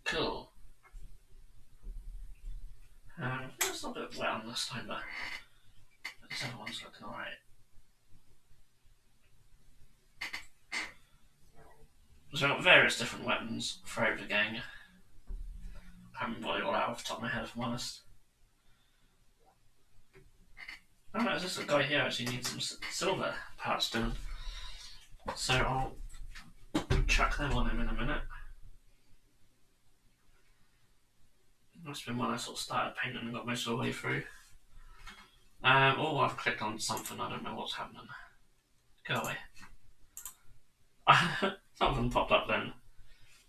Cool. It's a bit wet on this time, but this other one's looking alright. So I've got various different weapons throughout the gang. I can't remember what they all are off the top of my head, if I'm honest. Oh no, this guy here actually needs some silver parts doing. So I'll chuck them on him in a minute. Must have been when I sort of started painting and got most of the way through. Oh, I've clicked on something, I don't know what's happening. Go away. Something popped up then.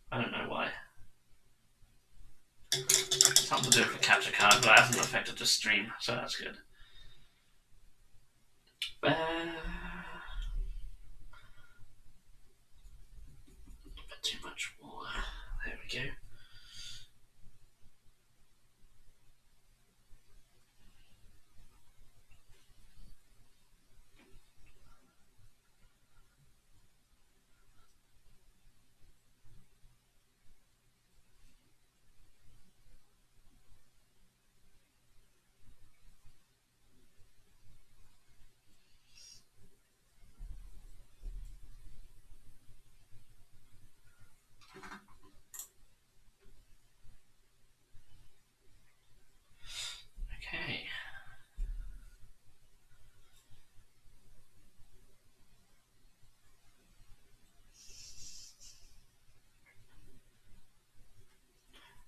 I don't know why. Something to do with the capture card, but it hasn't affected the stream, so that's good. A bit too much more. There we go. Okay.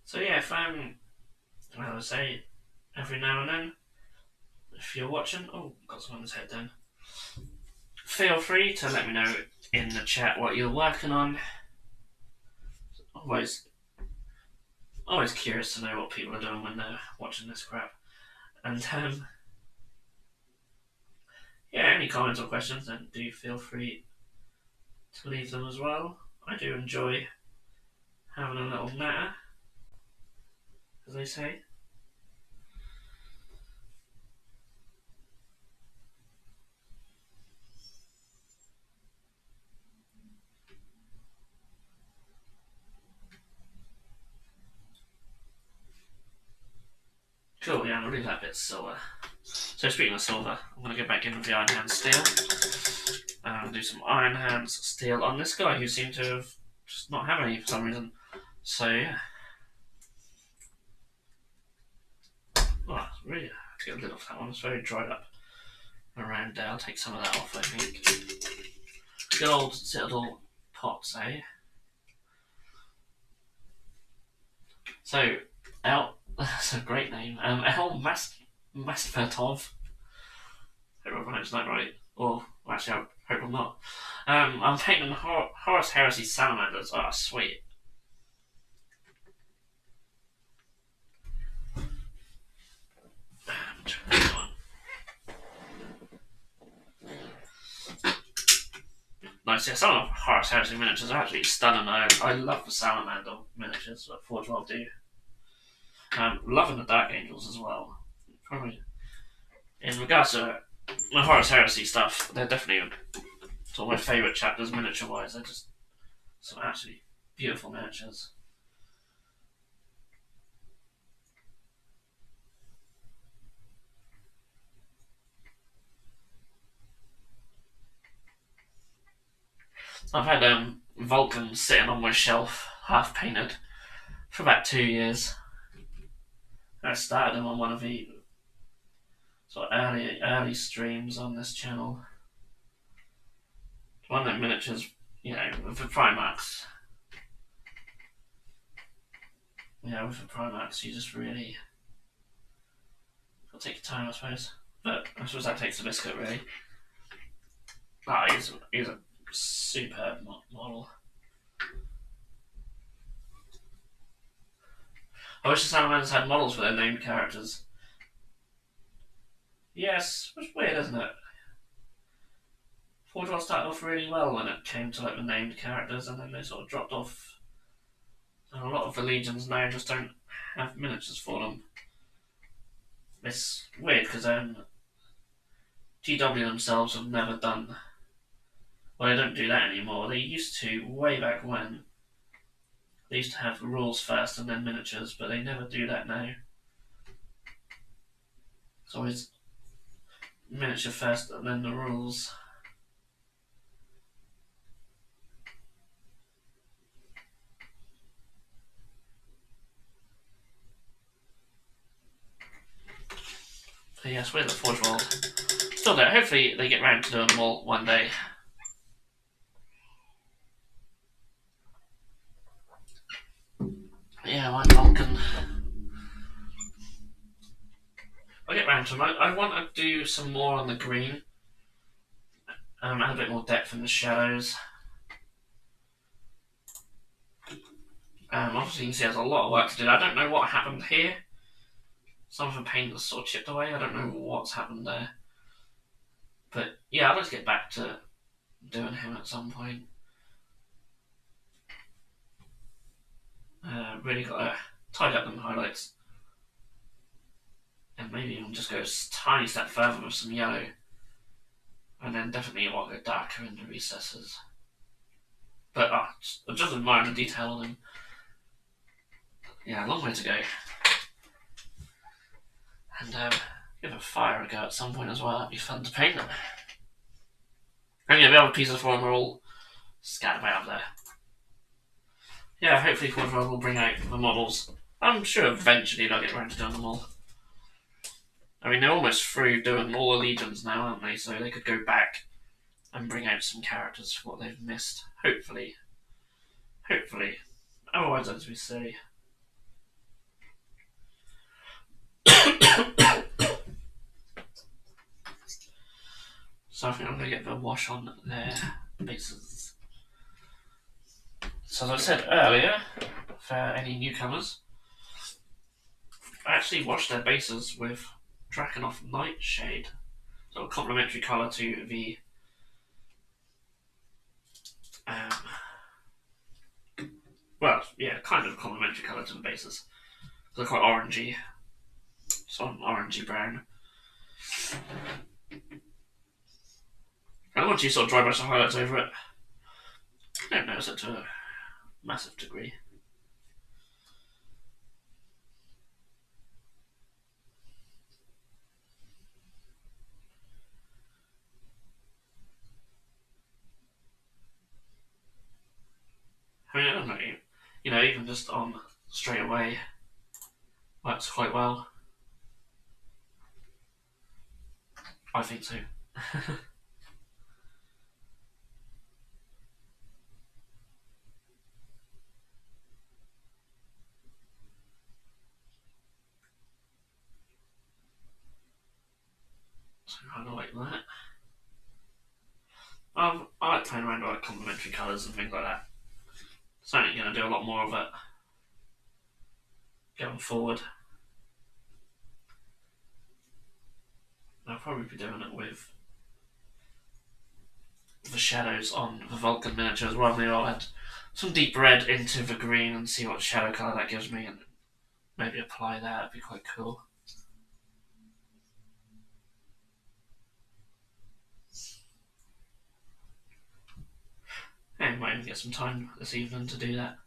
So yeah, if well, I say every now and then. If you're watching, oh, got someone's head down. Feel free to let me know in the chat what you're working on. Always curious to know what people are doing when they're watching this crap. And yeah, any comments or questions, then do feel free to leave them as well. I do enjoy having a little natter, as they say. Cool, yeah, I'm gonna leave that bit silver. So speaking of silver, I'm gonna go back in with the Iron Hand Steel and do some Iron Hands Steel on this guy who seemed to have just not have any for some reason. So yeah. Oh, really, I have to get a lid off that one. It's very dried up around there. I'll take some of that off, I think. Good old Citadel pots, eh? So, that's a great name. El Mastvertov. Hope I pronounced that right. Or, well, actually, I hope I'm not. I'm painting Horus Heresy Salamanders. Oh, sweet. Nice, yeah, some of Horus Heresy miniatures are actually stunning. I love the Salamander miniatures that Forge World do. Loving the Dark Angels as well. Probably, in regards to the Horus Heresy stuff, they're definitely sort of my favourite chapters miniature-wise. They're just some absolutely beautiful miniatures. I've had Vulcan sitting on my shelf, half painted, for about 2 years. I started him on one of the sort of early streams on this channel. One of the miniatures, you know, with the Primarchs. Yeah, with the Primarchs, you just really got to take your time, I suppose. But I suppose that takes the biscuit, really. Oh, he's a superb model. I wish the Salamanders had models for their named characters. Yes, it's weird, isn't it? Forge World started off really well when it came to like the named characters, and then they sort of dropped off. And a lot of the legions now just don't have miniatures for them. It's weird because GW themselves have never done. Well, they don't do that anymore. They used to way back when. They used to have rules first and then miniatures, but they never do that now. It's always miniature first and then the rules. So yes, we're the Forge World. Still there. Hopefully they get round to doing them all one day. Yeah, like Vulcan. I'll get round to them. I want to do some more on the green. Add a bit more depth in the shadows. Obviously you can see there's a lot of work to do. I don't know what happened here. Some of the paint was sort of chipped away. I don't know what's happened there. But yeah, I'll just get back to doing him at some point. Really got to tidy up them highlights. And maybe even just go a tiny step further with some yellow. And then definitely I want to go darker in the recesses. But just admire the detail on him. Yeah, a long way to go. And give a fire a go at some point as well. That'd be fun to paint them. And yeah, the other pieces for them are all scattered about there. Yeah, hopefully Forge World will bring out the models. I'm sure eventually they'll get around to doing them all. I mean, they're almost through doing all the legions now, aren't they? So they could go back and bring out some characters for what they've missed. Hopefully. Hopefully. Otherwise, as we say. So I think I'm going to get the wash on their bases. So as I said earlier, for any newcomers, I actually washed their bases with Draconoff Nightshade. So a complementary colour to the well, yeah, kind of complementary colour to the bases. They're quite orangey, sort of orangey brown. And once you sort of dry brush some highlights over it, I don't notice it to a massive degree. I mean, I don't know, even just on straight away works quite well. I think so. So I like that. I like playing around with like complementary colours and things like that. Certainly going to do a lot more of it going forward. I'll probably be doing it with the shadows on the Vulcan miniature as well. Maybe I'll add some deep red into the green and see what shadow colour that gives me and maybe apply that. It'd be quite cool. And might even get some time this evening to do that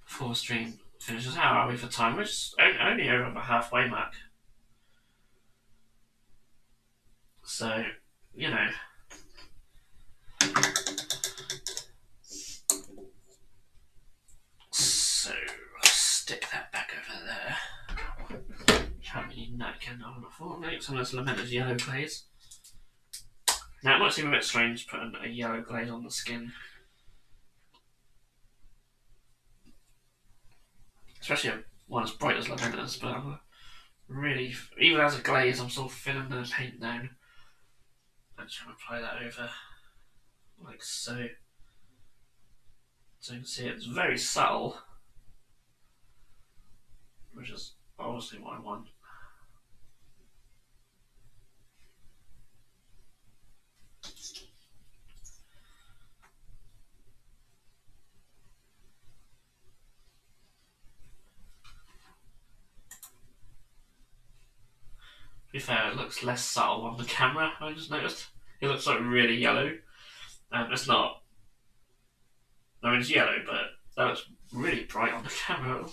before the stream finishes. How are we for time? We're just only over the halfway mark. So, So, stick that back over there. How many napkin on the floor? Make some of this lamented yellow glaze. Now, it might seem a bit strange putting a yellow glaze on the skin. Especially one as bright as Lavender's, but I'm really, even as a glaze, I'm still thinning the paint down. I'm just going to apply that over, like so. So you can see it's very subtle, which is obviously what I want. To be fair, it looks less subtle on the camera, I just noticed. It looks like really yellow. It's not. I mean, it's yellow, but that looks really bright on the camera.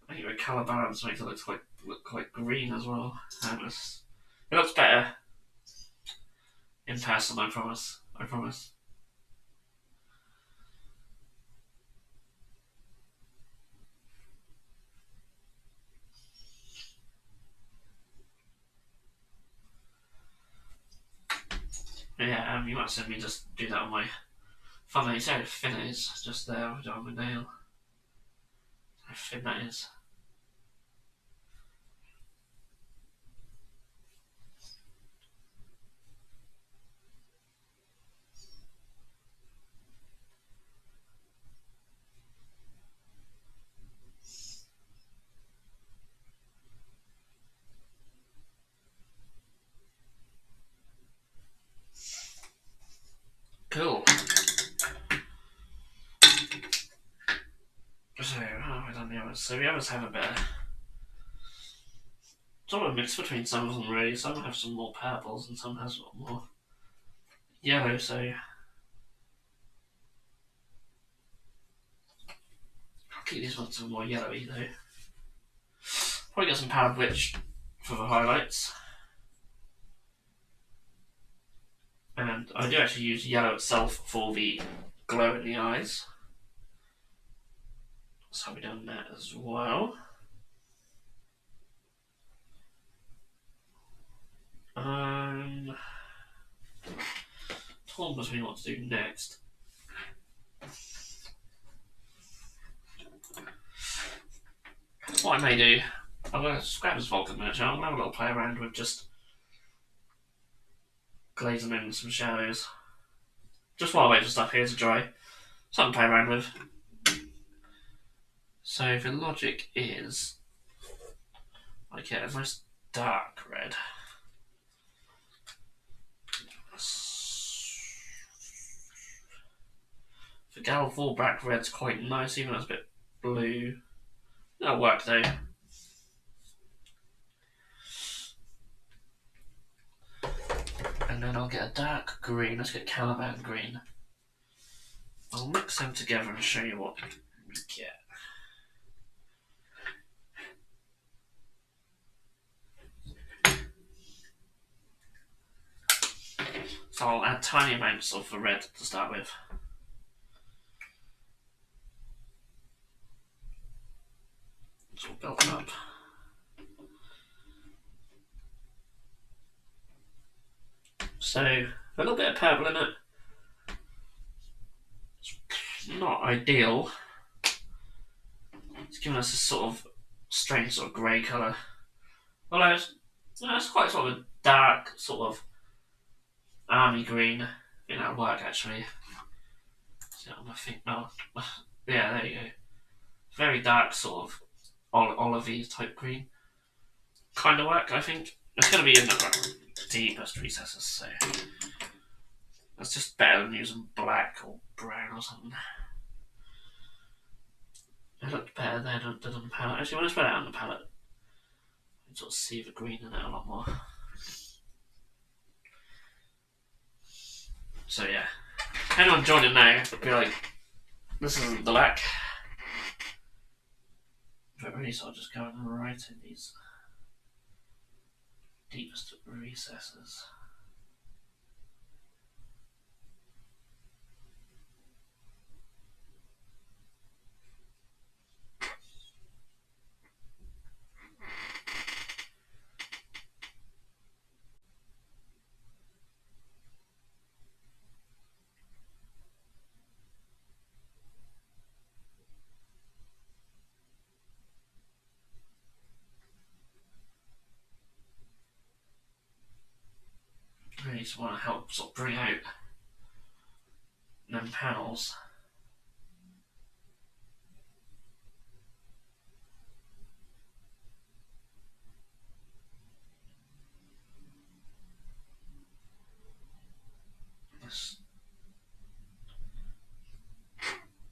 I think the colour balance makes it look quite green as well. It looks better in person, I promise. I promise. Yeah, you might send me just do that on my thumbnail. You see how thin it is just there on my nail. How thin that is. Cool. So, how have I done the others? So the others have a bit of sort of a mix between some of them really. Some have some more purples and some has a lot more yellow, so I'll keep these ones some more yellowy though. Probably get some powdered witch for the highlights. And I do actually use yellow itself for the glow in the eyes. So I'll be doing that as well. Torn between what to do next. What I may do, I'm going to grab this Vulcan miniature. I'm going to have a little play around with just glazing in some shadows. Just while I wait for stuff here to dry. Something to play around with. So the logic is, I get a nice dark red. The Galvor black red's quite nice, even though it's a bit blue. That'll work though. And then I'll get a dark green. Let's get Caliban green. I'll mix them together and show you what we get. So I'll add tiny amounts of the red to start with. It's all built up. So, a little bit of purple in it. It's not ideal. It's giving us this sort of strange sort of grey colour. Although it's quite sort of a dark sort of army green. I think that'll work actually. So I think, no, yeah, there you go. Very dark sort of olivey type green. Kind of work, I think. It's going to be in the deepest recesses, so that's just better than using black or brown or something. It looked better there than the palette. Actually, when I spread it out on the palette, you can sort of see the green in it a lot more. So yeah, anyone joining now would be like, this isn't Delaque. But really sort of just going right in these deepest recesses. Really just want to help sort of bring out them panels. This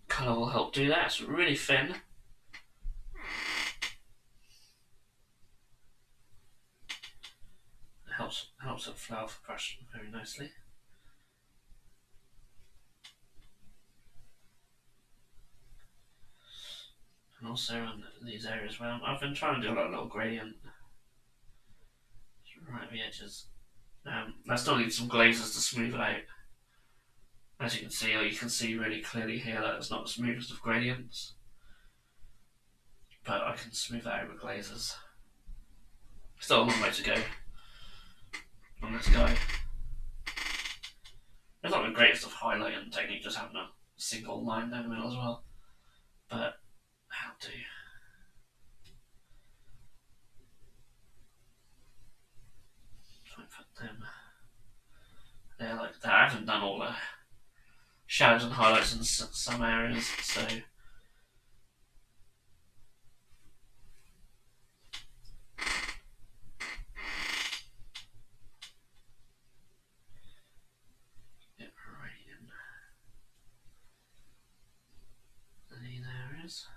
colour will help do that. It's really thin. It helps it flow off the brush very nicely. And also in these areas where I've been trying to do a little gradient right at the edges. I still need some glazes to smooth it out. As you can see really clearly here that it's not the smoothest of gradients. But I can smooth that out with glazes. Still a long way to go on this guy. It's not the greatest of highlighting technique, just having a single line down the middle as well. But that'll do. Try and put them there like that. I haven't done all the shadows and highlights in some areas, so get right in these areas.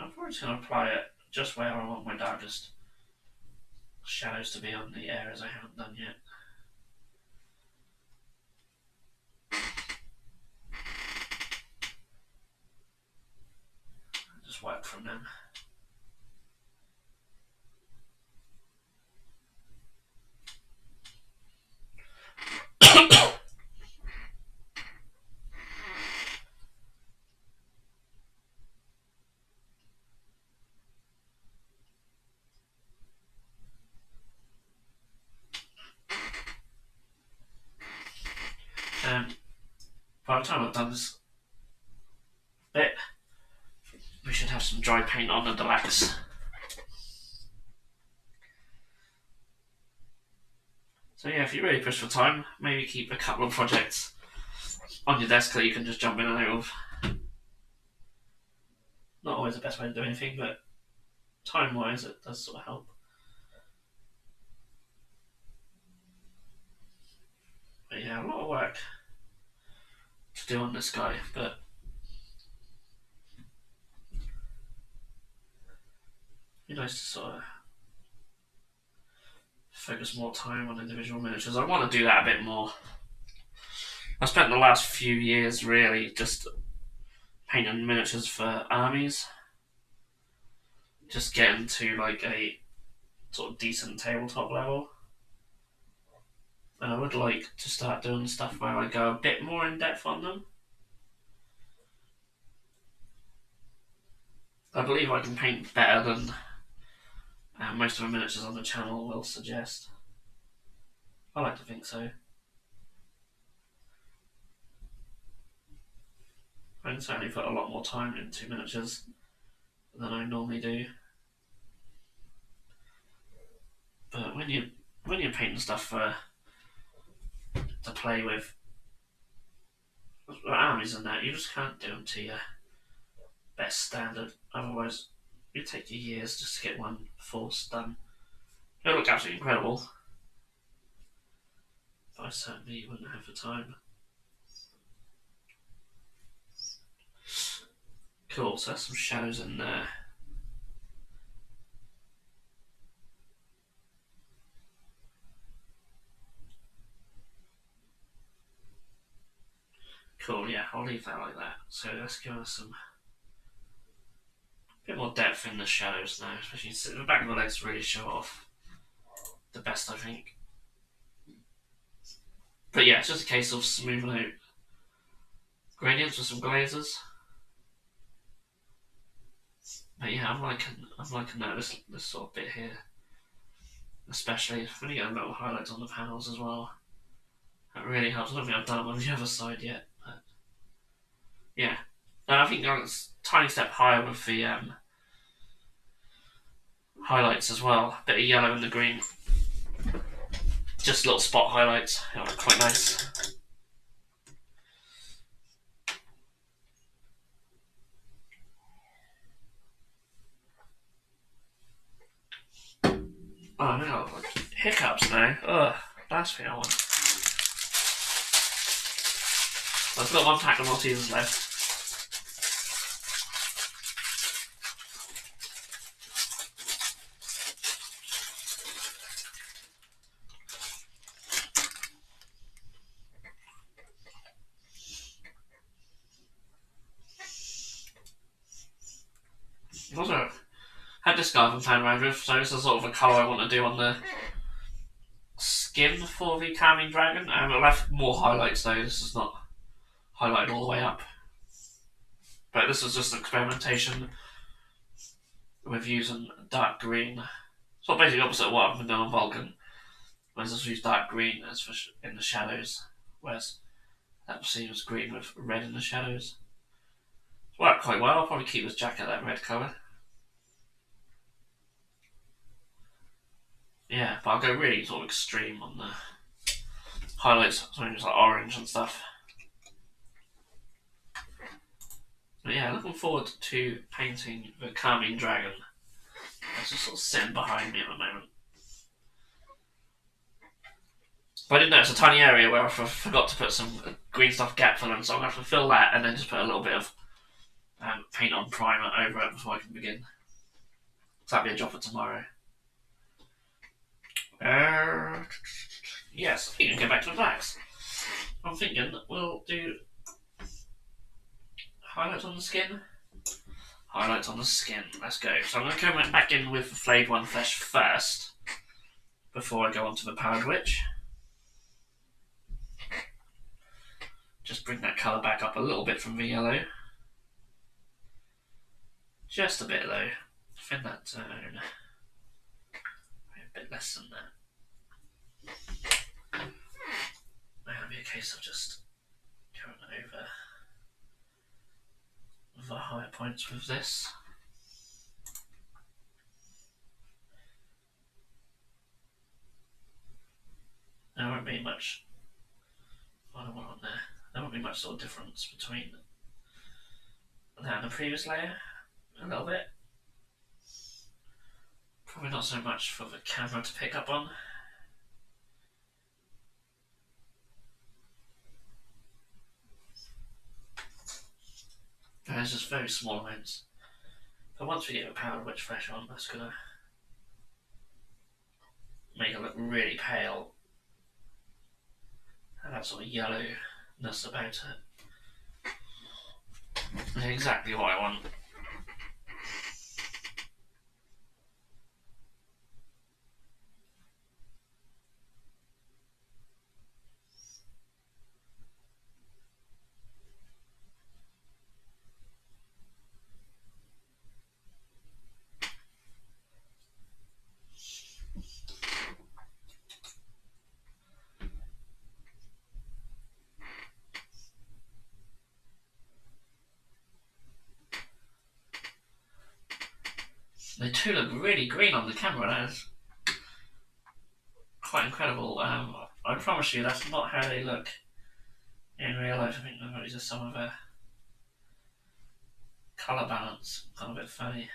I'm probably just going to apply it just where I want my darkest shadows to be on the areas I haven't done yet. Just work from them. by the time I've done this bit, we should have some dry paint on the Delaques. So yeah, if you really push for time, maybe keep a couple of projects on your desk that you can just jump in and out of. Not always the best way to do anything, but time-wise it does sort of help. But yeah, a lot of work to do on this guy, but it'd be nice to sort of focus more time on individual miniatures. I want to do that a bit more. I spent the last few years really just painting miniatures for armies. Just getting to like a sort of decent tabletop level. And I would like to start doing stuff where I go a bit more in depth on them. I believe I can paint better than most of the miniatures on the channel will suggest. I like to think so. I can certainly put a lot more time into miniatures than I normally do. But when you're painting stuff to play with armies and that, you just can't do them to your best standard. Otherwise, it take you years just to get one force done. It'll look absolutely incredible, but I certainly wouldn't have the time. Cool, so there's some shadows in there. Cool, yeah, I'll leave that like that. So let's give us some bit more depth in the shadows now, especially the back of the legs really show off the best, I think. But yeah, it's just a case of smoothing out gradients with some glazes. But yeah, I'm liking that this sort of bit here, especially when you get little highlights on the panels as well. That really helps. I don't think I've done it on the other side yet, but yeah. I think I'm a tiny step higher with the highlights as well. A bit of yellow and the green. Just little spot highlights. They look quite nice. Oh no, like hiccups now. Ugh, last thing I want. I've got one pack of Maltesers left. Also, had this guy I've playing around with, so this is sort of a colour I want to do on the skin for the Calming Dragon. I left more highlights though, this is not highlighted all the way up. But this is just an experimentation with using dark green. So basically opposite of what I've been doing on Vulcan. Whereas this use dark green as for in the shadows, whereas that seems green with red in the shadows. It's worked quite well. I'll probably keep this jacket that red colour. Yeah, but I'll go really sort of extreme on the highlights, something just like orange and stuff. But yeah, looking forward to painting the Calming Dragon. It's just sort of sitting behind me at the moment. But I did notice a tiny area where I forgot to put some green stuff gap filling, so I'm going to have to fill that and then just put a little bit of paint on primer over it before I can begin. So that'll be a job for tomorrow. Yes, I think we can go back to the blacks. I'm thinking we'll do highlights on the skin. Highlights on the skin. Let's go. So I'm going to come back in with the flayed one flesh first before I go on to the Powered Witch. Just bring that colour back up a little bit from the yellow. Just a bit though. Thin that tone. A bit less than that. That'll be a case of just going over the higher points with this. There won't be much. I don't want on there. There won't be much sort of difference between that and the previous layer. A little bit. Probably not so much for the camera to pick up on. There's just very small amounts. But once we get a powdered witch flesh on, that's gonna make it look really pale. And that sort of yellowness about it. That's exactly what I want. They do look really green on the camera. That's quite incredible. I promise you, that's not how they look in real life. I think maybe just some of the colour balance got a bit funny.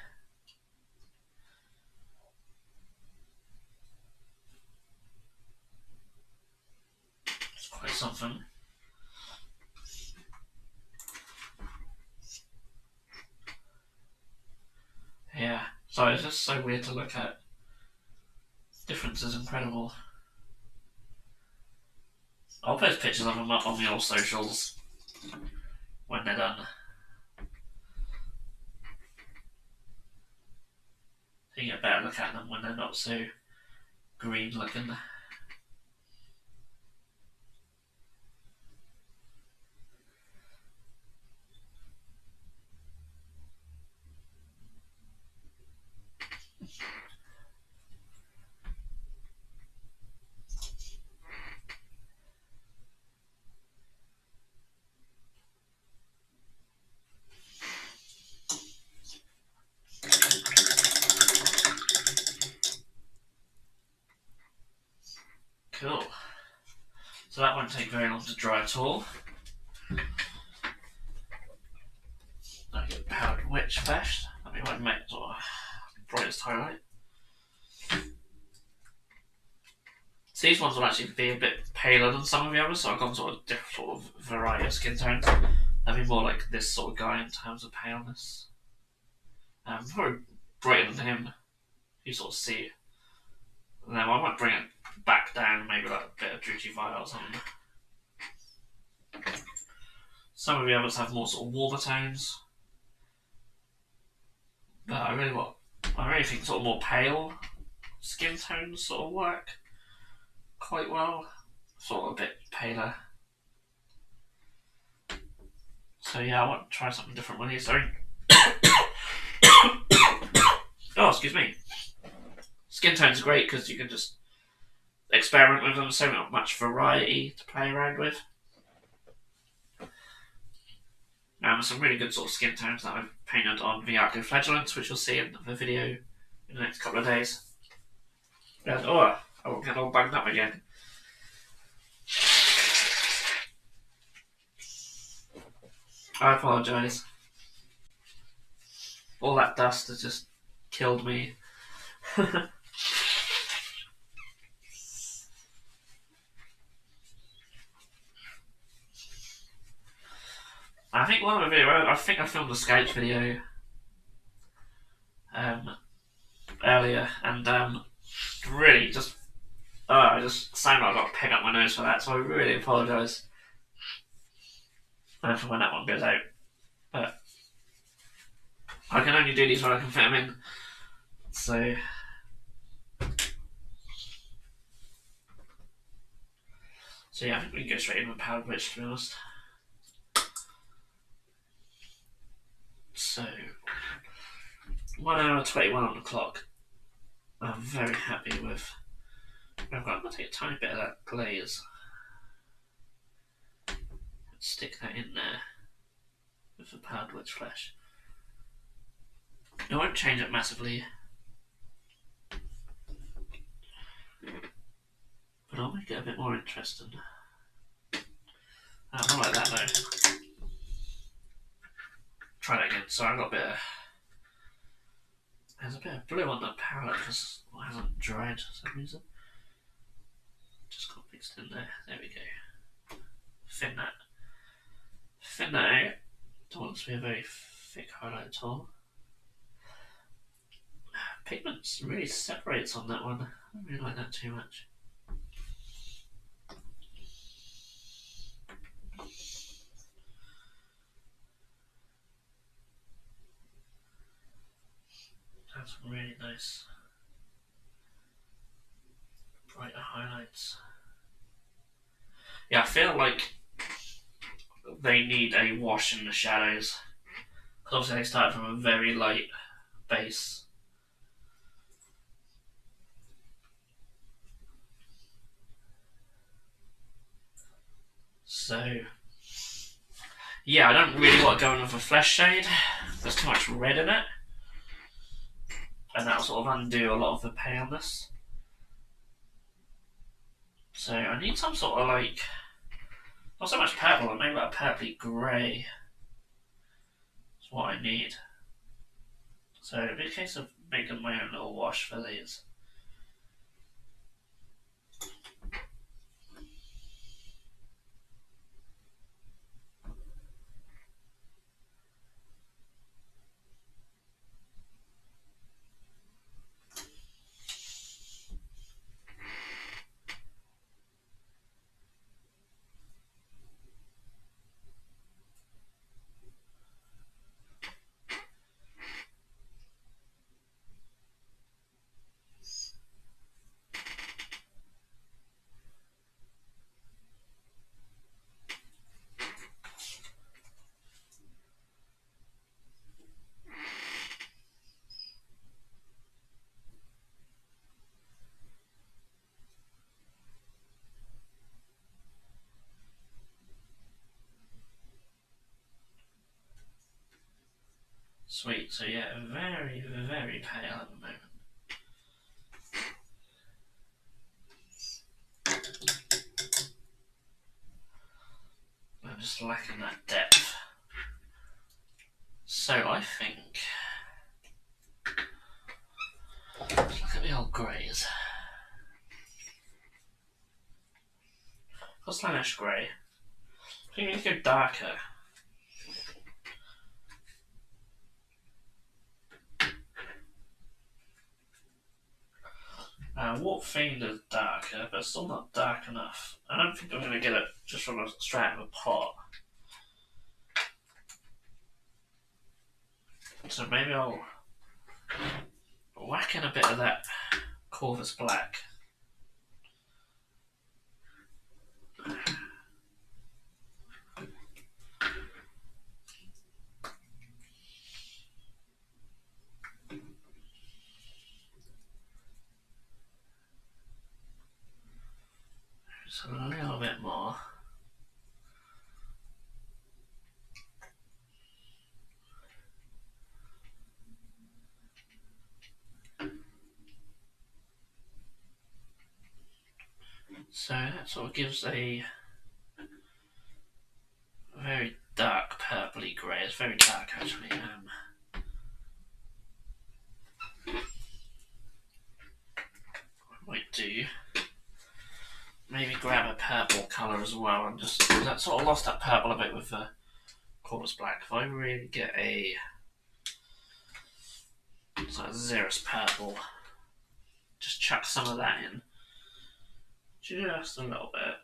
It's quite something. Yeah, so it's just so weird to look at. The difference is incredible. I'll post pictures of them up on the old socials when they're done. So you get a better look at them when they're not so green looking. Cool. So that won't take very long to dry at all. I get powdered witch flesh. That'll be my sort of brightest highlight. So these ones will actually be a bit paler than some of the others, so I've got sort of different sort of variety of skin tones. I'll be more like this sort of guy in terms of paleness. Probably brighter than him. You sort of see it. And then I might bring it back down, maybe like a bit of Drugy Violet or something. Some of the others have more sort of warmer tones. But I really think sort of more pale skin tones sort of work quite well. Sort of a bit paler. So yeah, I want to try something different with these. Sorry. Oh, excuse me. Skin tones are great because you can just experiment with them. So not much variety to play around with. Some really good sort of skin tones that I've painted on the Arco-Flagellants, which you'll see in the video in the next couple of days. And, I won't get all bugged up again. I apologise. All that dust has just killed me. I think one of the videos, I think I filmed a sketch video earlier, and really just, I just sound like I got to pick up my nose for that, so I really apologise for when that one goes out. But I can only do these when I can fit them in, so. So yeah, I think we can go straight in with powdered witch, to be honest. So, 1 hour 21 on the clock. I'm very happy with. I'm going to take a tiny bit of that glaze. Stick that in there with the powdered witch flesh. It won't change it massively, but I'll make it a bit more interesting. Not like that though. Try that again. Sorry, I've got a bit of... There's a bit of blue on the palette because it hasn't dried for some reason. Just got mixed in there. There we go. Thin that. Thin that out. Don't want it to be a very thick highlight at all. Pigment really separates on that one. I don't really like that too much. That's really nice. Brighter highlights. Yeah, I feel like they need a wash in the shadows. Because obviously they start from a very light base. So, yeah, I don't really want to go in with a flesh shade. There's too much red in it. And that'll sort of undo a lot of the paleness. So I need some sort of like, not so much purple, but maybe like a purpley grey. That's what I need. So it'll be a case of making my own little wash for these. Sweet, so yeah, very, very pale at the moment. I'm just lacking that depth. So I think, let's look at the old greys. Got Slanish grey. I think we need to go darker. Warp Fiend is darker, but still not dark enough. I don't think I'm going to get it just from a straight out of a pot. So maybe I'll whack in a bit of that Corvus Black. Just a little bit more. So that sort of gives a very dark purpley grey. It's very dark actually. I might do maybe grab a purple colour as well and just, that sort of lost that purple a bit with the Corvus Black. If I really get a sort of Xeris purple, just chuck some of that in. Just a little bit.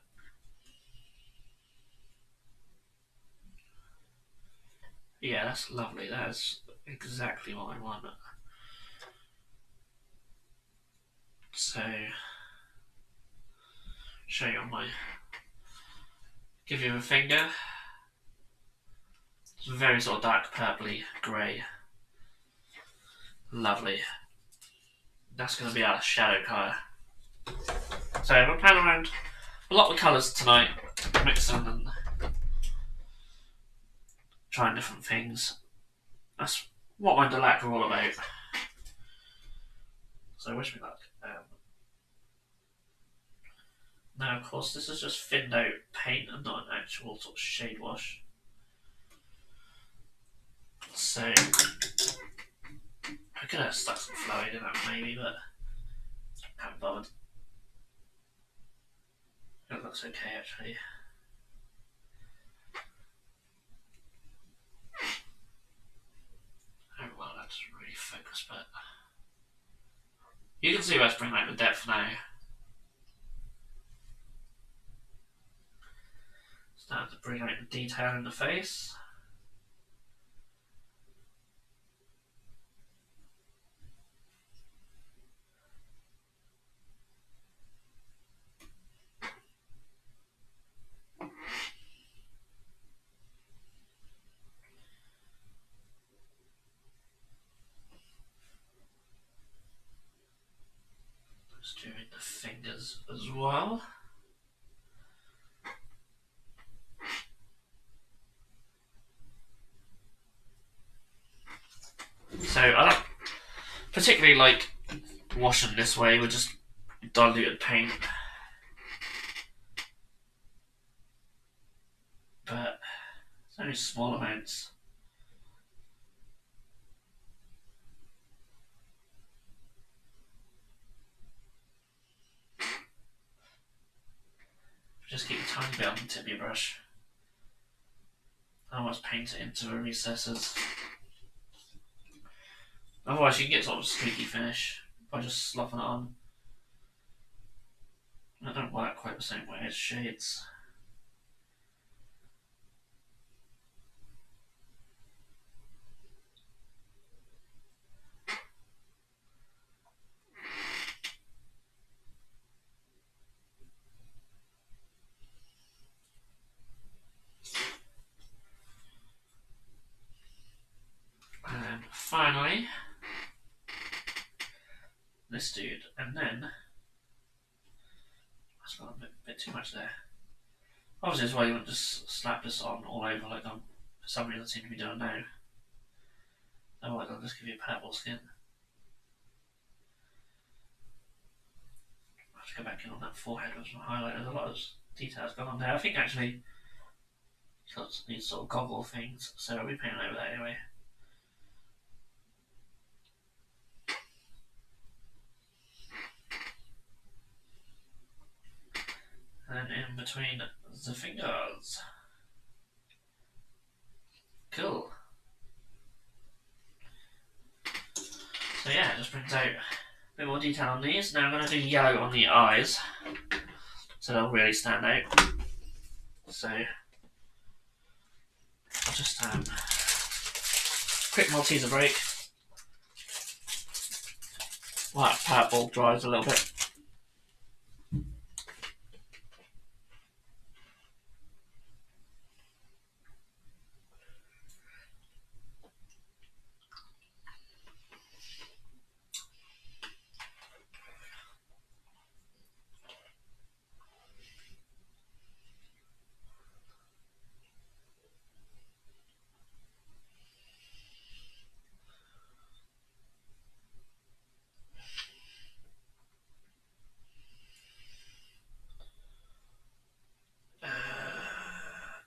Yeah, that's lovely. That is exactly what I want. So, show you on my, give you a finger. It's very sort of dark purpley grey. Lovely. That's going to be our shadow colour. So I'm playing around a lot of colours tonight, mixing and trying different things. That's what my Delaque are all about. So wish me luck. Now, of course, this is just thinned out paint and not an actual sort of shade wash. So I could have stuck some fluid in that maybe, but I haven't bothered. It looks okay actually. Oh well, that's really focused, but you can see where it's bringing out the depth now. Starting to bring out the detail in the face. Just doing the fingers as well. So I don't particularly like washing this way with just diluted paint, but it's only small amounts. Just keep a tiny bit on the tip of your brush. I almost paint it into the recesses. Otherwise you can get sort of a streaky finish by just slopping it on. It don't work quite the same way as shades. And finally, this dude, and then that's got a bit too much there. Obviously, that's why you wouldn't just slap this on all over like I'm for some reason seem to be doing now. Otherwise, I'll just give you purple skin. I have to go back in on that forehead with some highlight. There's a lot of details going on there. I think actually it's got these sort of goggle things, so I'll be painting over that anyway. And then in between the fingers. Cool. So yeah, it just brings out a bit more detail on these. Now I'm going to do yellow on the eyes, so they'll really stand out. So I'll just quick Malteser break. While that purple dries a little bit.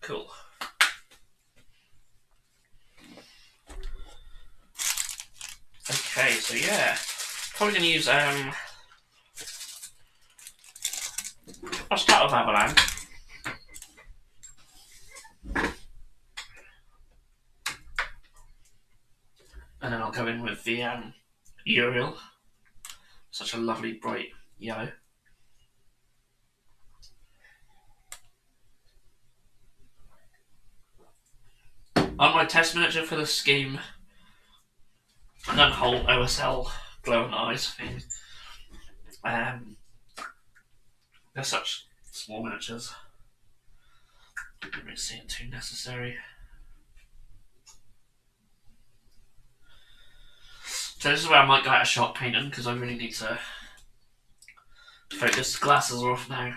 Cool. Okay, so yeah, probably gonna use I'll start with Avalanche. And then I'll go in with the Uriel. Such a lovely bright yellow. On my test miniature for the scheme, I've done the whole OSL glowing eyes thing. They're such small miniatures. I don't really see it too necessary. So this is where I might go out of shot painting because I really need to focus. The glasses are off now.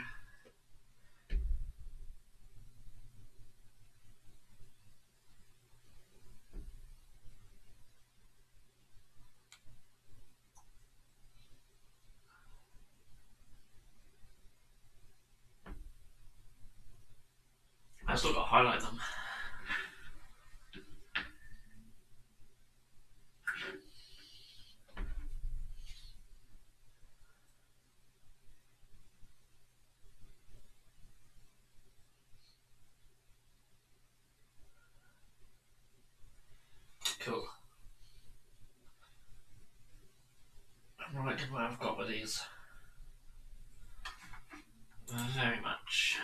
highlight them. Cool. I'm liking what I've got with these. Very much.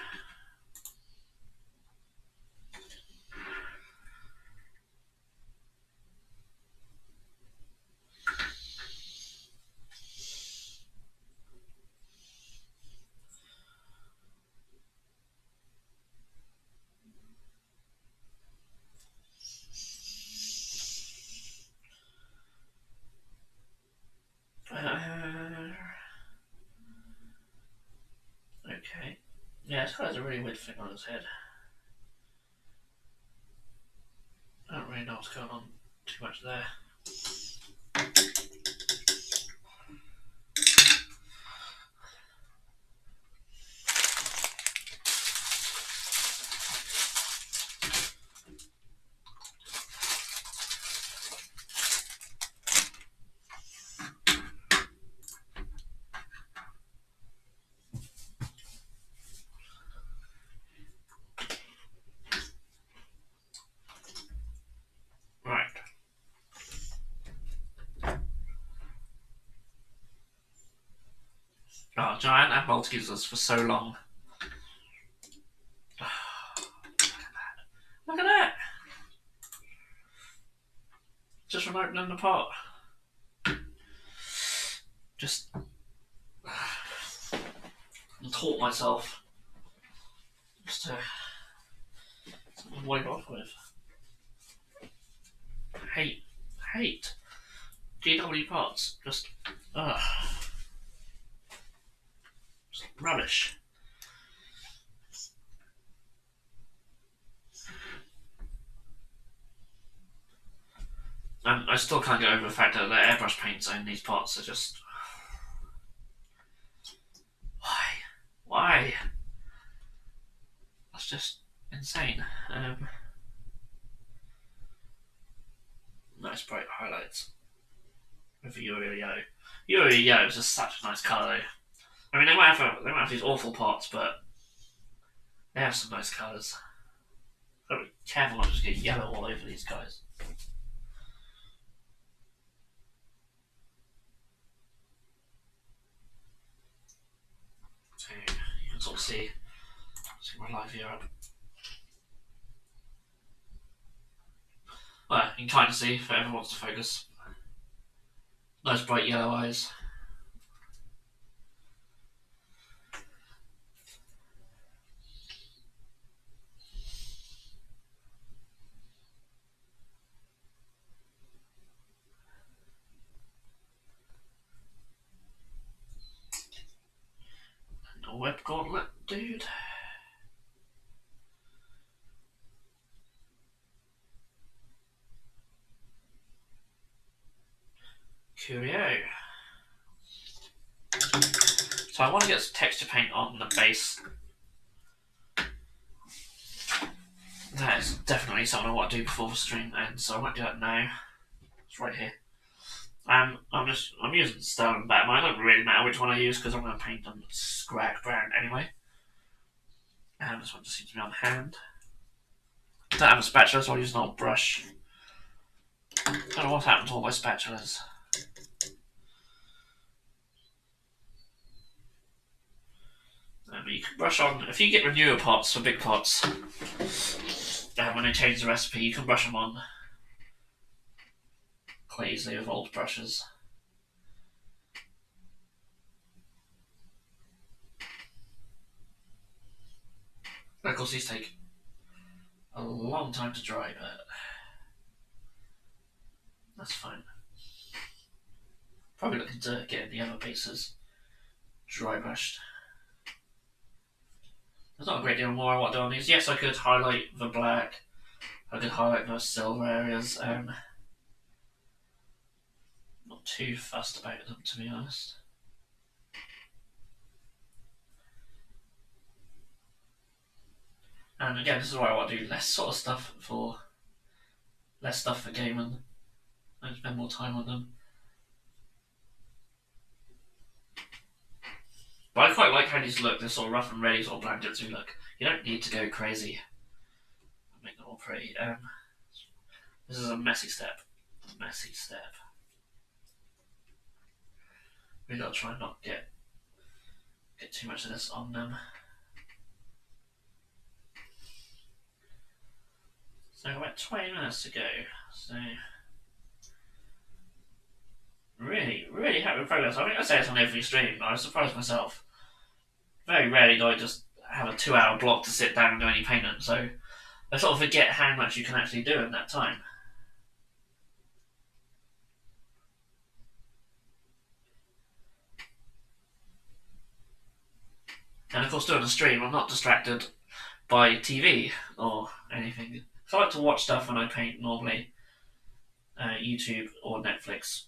Okay. Yeah, this guy has a really weird thing on his head. I don't really know what's going on too much there. Right. Oh, Giant had multi-users for so long. Look at that! Just from opening the pot. Just taught myself just to wipe off with. Hate GW pots. Just rubbish. And I still can't get over the fact that the airbrush paints in these pots are just... Why? That's just insane. Nice bright highlights with Yo. Yo is just such a nice colour though. I mean, they might have these awful pots, but they have some nice colours. Gotta be careful not to just get yellow all over these guys. So you can sort of see my live view up. Well, you can kind of see if everyone wants to focus. Nice bright yellow eyes. And a web gauntlet, dude. Curio. So I want to get some texture paint on the base. That is definitely something I want to do before the stream ends, so I won't do that now. It's right here. I'm using Sterling Batman. It doesn't really matter which one I use because I'm going to paint them scrag brown anyway. And this one just seems to be on hand. I don't have a spatula, so I'll use an old brush. I don't know what happened to all my spatulas. But you can brush on, if you get renewer pots for big pots, when they change the recipe, you can brush them on quite easily with old brushes. Of course, these take a long time to dry, but that's fine. Probably looking to get the other bases dry brushed. There's not a great deal more I want to do on these. Yes, I could highlight the black, I could highlight those silver areas. Not too fussed about them, to be honest. And again, this is why I want to do less stuff for gaming and spend more time on them. But I quite like how these look. They're sort of rough and ready sort of blankets look. You don't need to go crazy. Make them all pretty. This is a messy step. We gotta try and not get too much of this on them. So about 20 minutes to go. So really happy with progress. I think I say this on every stream, but I was surprised myself. Very rarely do I just have a 2-hour block to sit down and do any painting, so I sort of forget how much you can actually do in that time. And of course, doing a stream, I'm not distracted by TV or anything. So I like to watch stuff when I paint normally. YouTube or Netflix,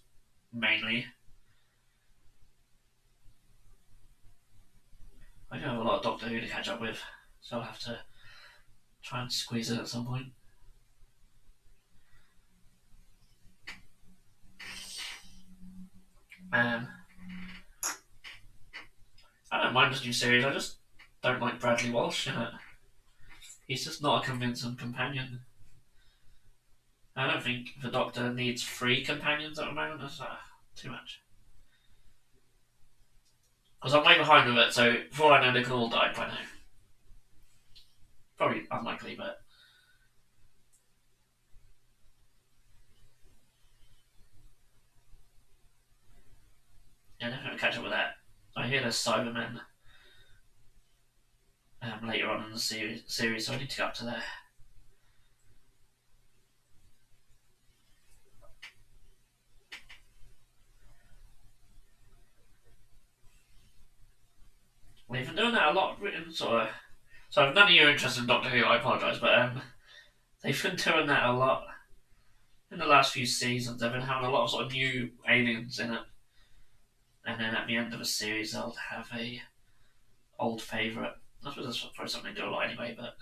mainly. I do have a lot of Doctor Who to catch up with, so I'll have to try and squeeze it at some point. I don't mind this new series, I just don't like Bradley Walsh in it. He's just not a convincing companion. I don't think the Doctor needs 3 companions at the moment. That's too much. Because I'm way behind with it, so for all I know, they could all die by now. Probably unlikely, but. Yeah, definitely catch up with that. I hear there's Cybermen later on in the series, so I need to go up to there. We've been doing that a lot, sort of. So if none of you are interested in Doctor Who, I apologise, but they've been doing that a lot in the last few seasons. They've been having a lot of sort of new aliens in it, and then at the end of a series, they'll have a old favourite. I suppose that's probably something they do a lot anyway, but.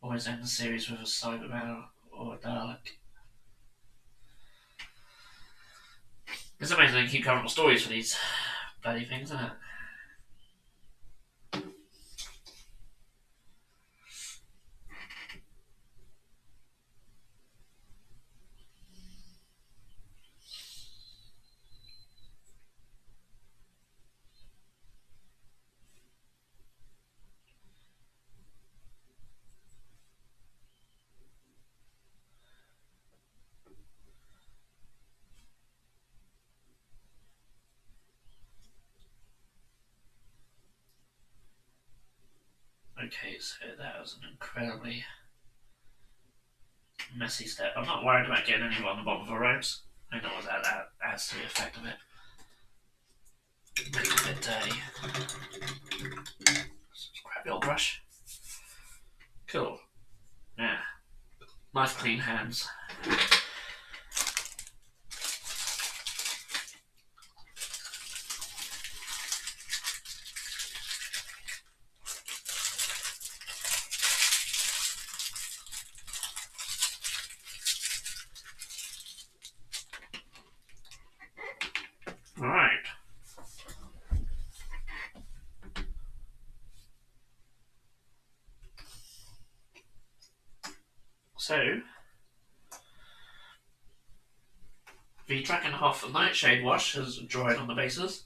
Always end the series with a Cyberman or a Delaque. It's amazing they keep coming up with stories for these bloody things, isn't it? Okay, so that was an incredibly messy step. I'm not worried about getting anyone on the bottom of the roads. I know what that adds to the effect of it. Make it a bit dirty. Just grab the old brush. Cool. Yeah. Nice clean hands. Alright. So, the Drakenhof Nightshade wash has dried on the bases,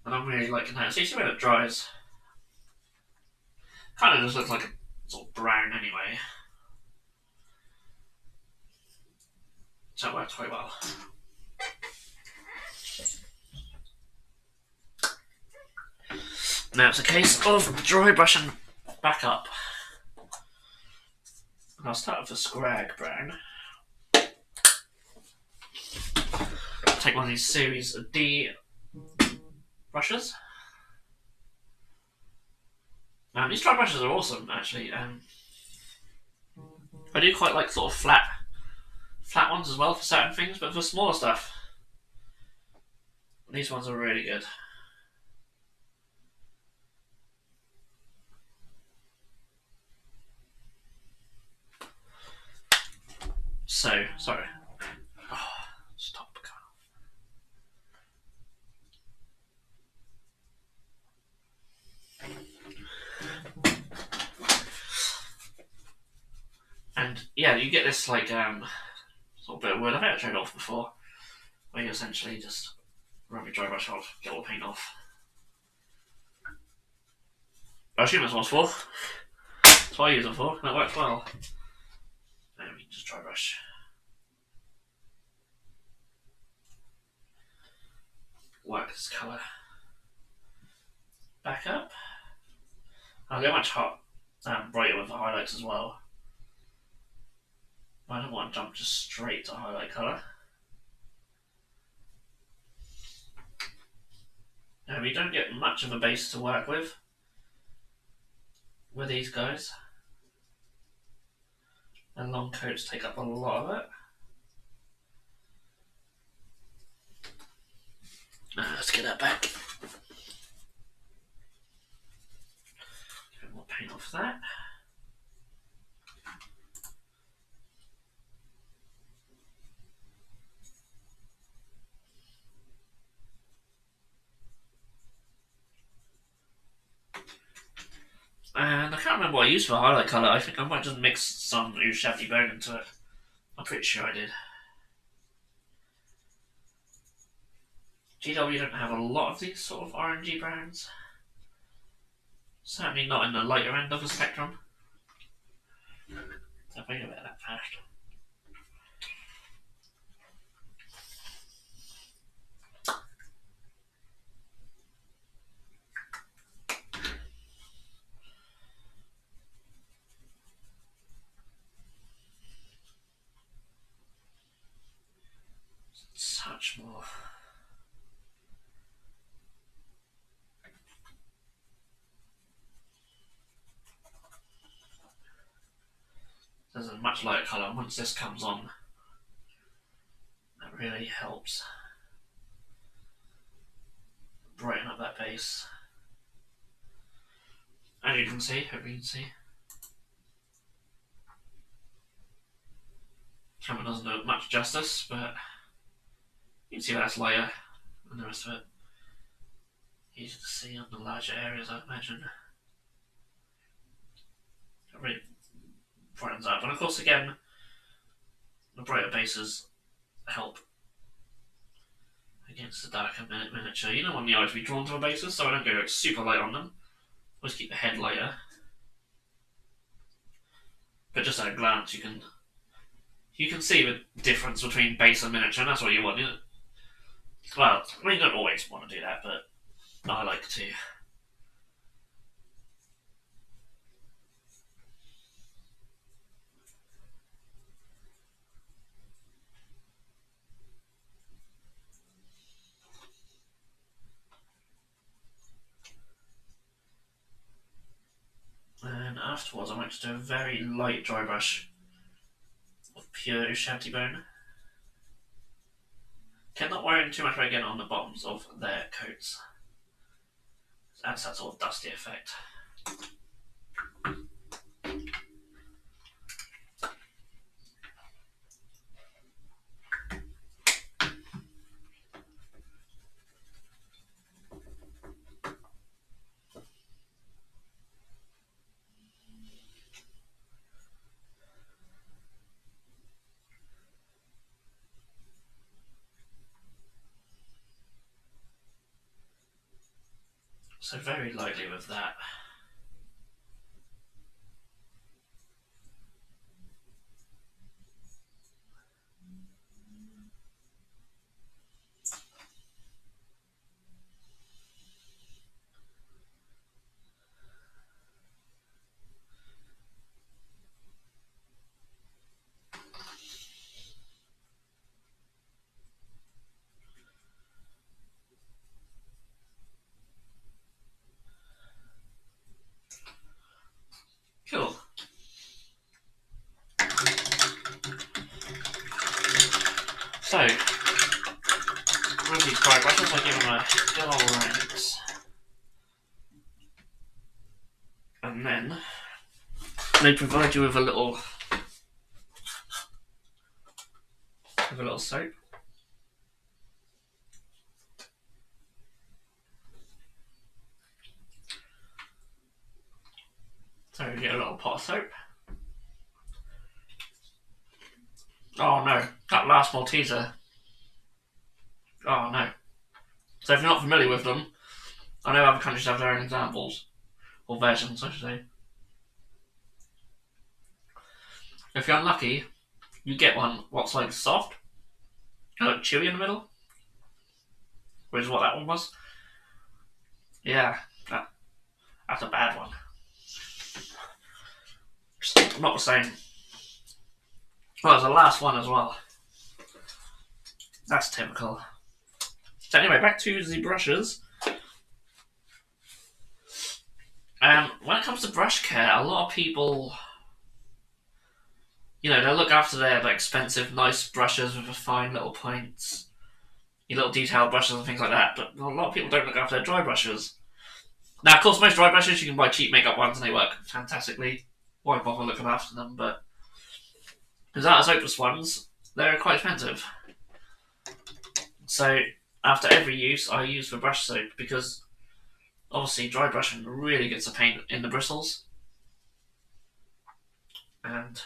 and I'm really liking that. So you see when it dries, kind of just looks like a sort of brown anyway. So it works quite well. Now it's a case of dry brushing back up. And I'll start with the Scrag brown. Take one of these Series D brushes. These dry brushes are awesome, actually. I do quite like sort of flat ones as well for certain things, but for smaller stuff, These ones are really good. So, sorry. Oh, stop. And yeah, you get this like sort of bit of wood. I've had it showed off before, where you essentially just rub your dry brush off, get all the paint off. I assume that's what it's for. That's what I use it for, and it works well. And we can just dry brush. Work this colour back up. I'll go much brighter with the highlights as well. I don't want to jump just straight to highlight colour. Now we don't get much of a base to work with these guys. And long coats take up a lot of it. Now let's get that back. A bit more paint off that. And I can't remember what I used for highlight colour. I think I might just mix some Ushabti bone into it. I'm pretty sure I did. GW don't have a lot of these sort of orangey browns. Certainly not in the lighter end of the spectrum. So if I go about that fast. Such more. There's a much lighter colour, and once this comes on, that really helps brighten up that base. And you can see, hope you can see. Camera doesn't do it much justice, but you can see that's lighter and the rest of it. Easy to see on the larger areas, I imagine. It really brightens up. And of course, again, the brighter bases help against the darker miniature. You don't want the eye to be drawn to the bases, so I don't go super light on them. Always keep the head lighter. But just at a glance, you can see the difference between base and miniature, and that's what you want, isn't it? Well, I mean, you don't always want to do that, but I like to. And afterwards, I might just do a very light dry brush of pure Ushabti bone. Cannot worry too much about getting on the bottoms of their coats. It adds that sort of dusty effect. So very lightly with that. Cool. So, with these dry brushes, I give them a good old rinse. And then they provide you with a little soap. So you get a little pot of soap. Oh no, that last Malteser. Oh no. So if you're not familiar with them, I know other countries have their own examples, or versions I should say. If you're unlucky, you get one what's like soft, like chewy in the middle, which is what that one was. Yeah, that's a bad one. Not the same. Well, there's the last one as well. That's typical. So anyway, back to the brushes. When it comes to brush care, a lot of people, they'll look after their expensive, nice brushes with the fine little points, your little detailed brushes and things like that, but a lot of people don't look after their dry brushes. Now, of course, most dry brushes you can buy cheap makeup ones and they work fantastically. Why bother looking after them? But because out of soapless ones, they're quite expensive. So after every use, I use the brush soap because obviously dry brushing really gets a pain in the bristles, and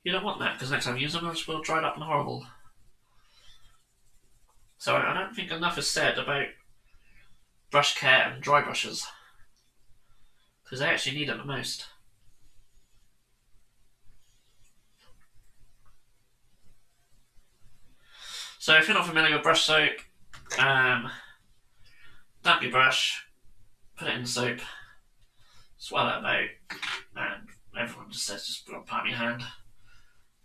you don't want that because next time you use them, it's will dried up and horrible. So I don't think enough is said about brush care and dry brushes because they actually need it the most. So if you're not familiar with brush soap, damp your brush, put it in the soap, swirl it about, and everyone just says just put it on palm of your hand.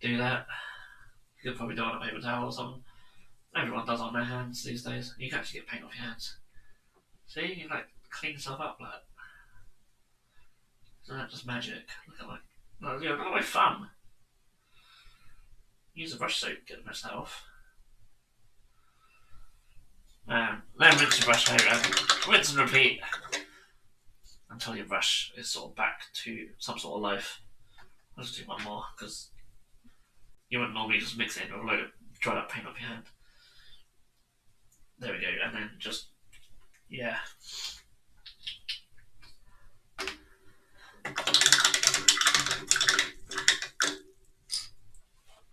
Do that. You could probably do it on a paper towel or something. Everyone does it on their hands these days. You can actually get paint off your hands. See, you can clean yourself up like that. Isn't that just magic? Look at my thumb. Use a brush soap to get the rest of that off. Then rinse your brush out and rinse and repeat until your brush is sort of back to some sort of life. I'll just do one more because you wouldn't normally just mix it in with a load of dried up paint off your hand. There we go, and then just, yeah.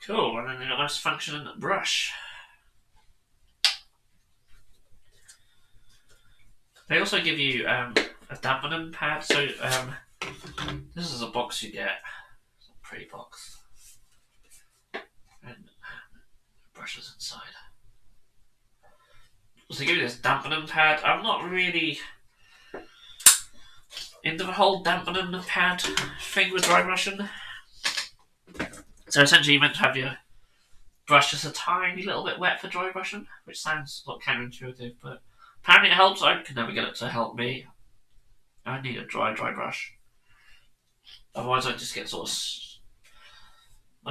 Cool, and then you've got a nice functioning brush. They also give you a dampening pad, so this is a box you get. It's a pretty box. And brushes inside. So they give you this dampening pad. I'm not really into the whole dampening pad thing with dry brushing. So essentially you're meant to have your brush just a tiny little bit wet for dry brushing, which sounds counterintuitive, but apparently it helps. I could never get it to help me. I need a dry brush. Otherwise I just get sort of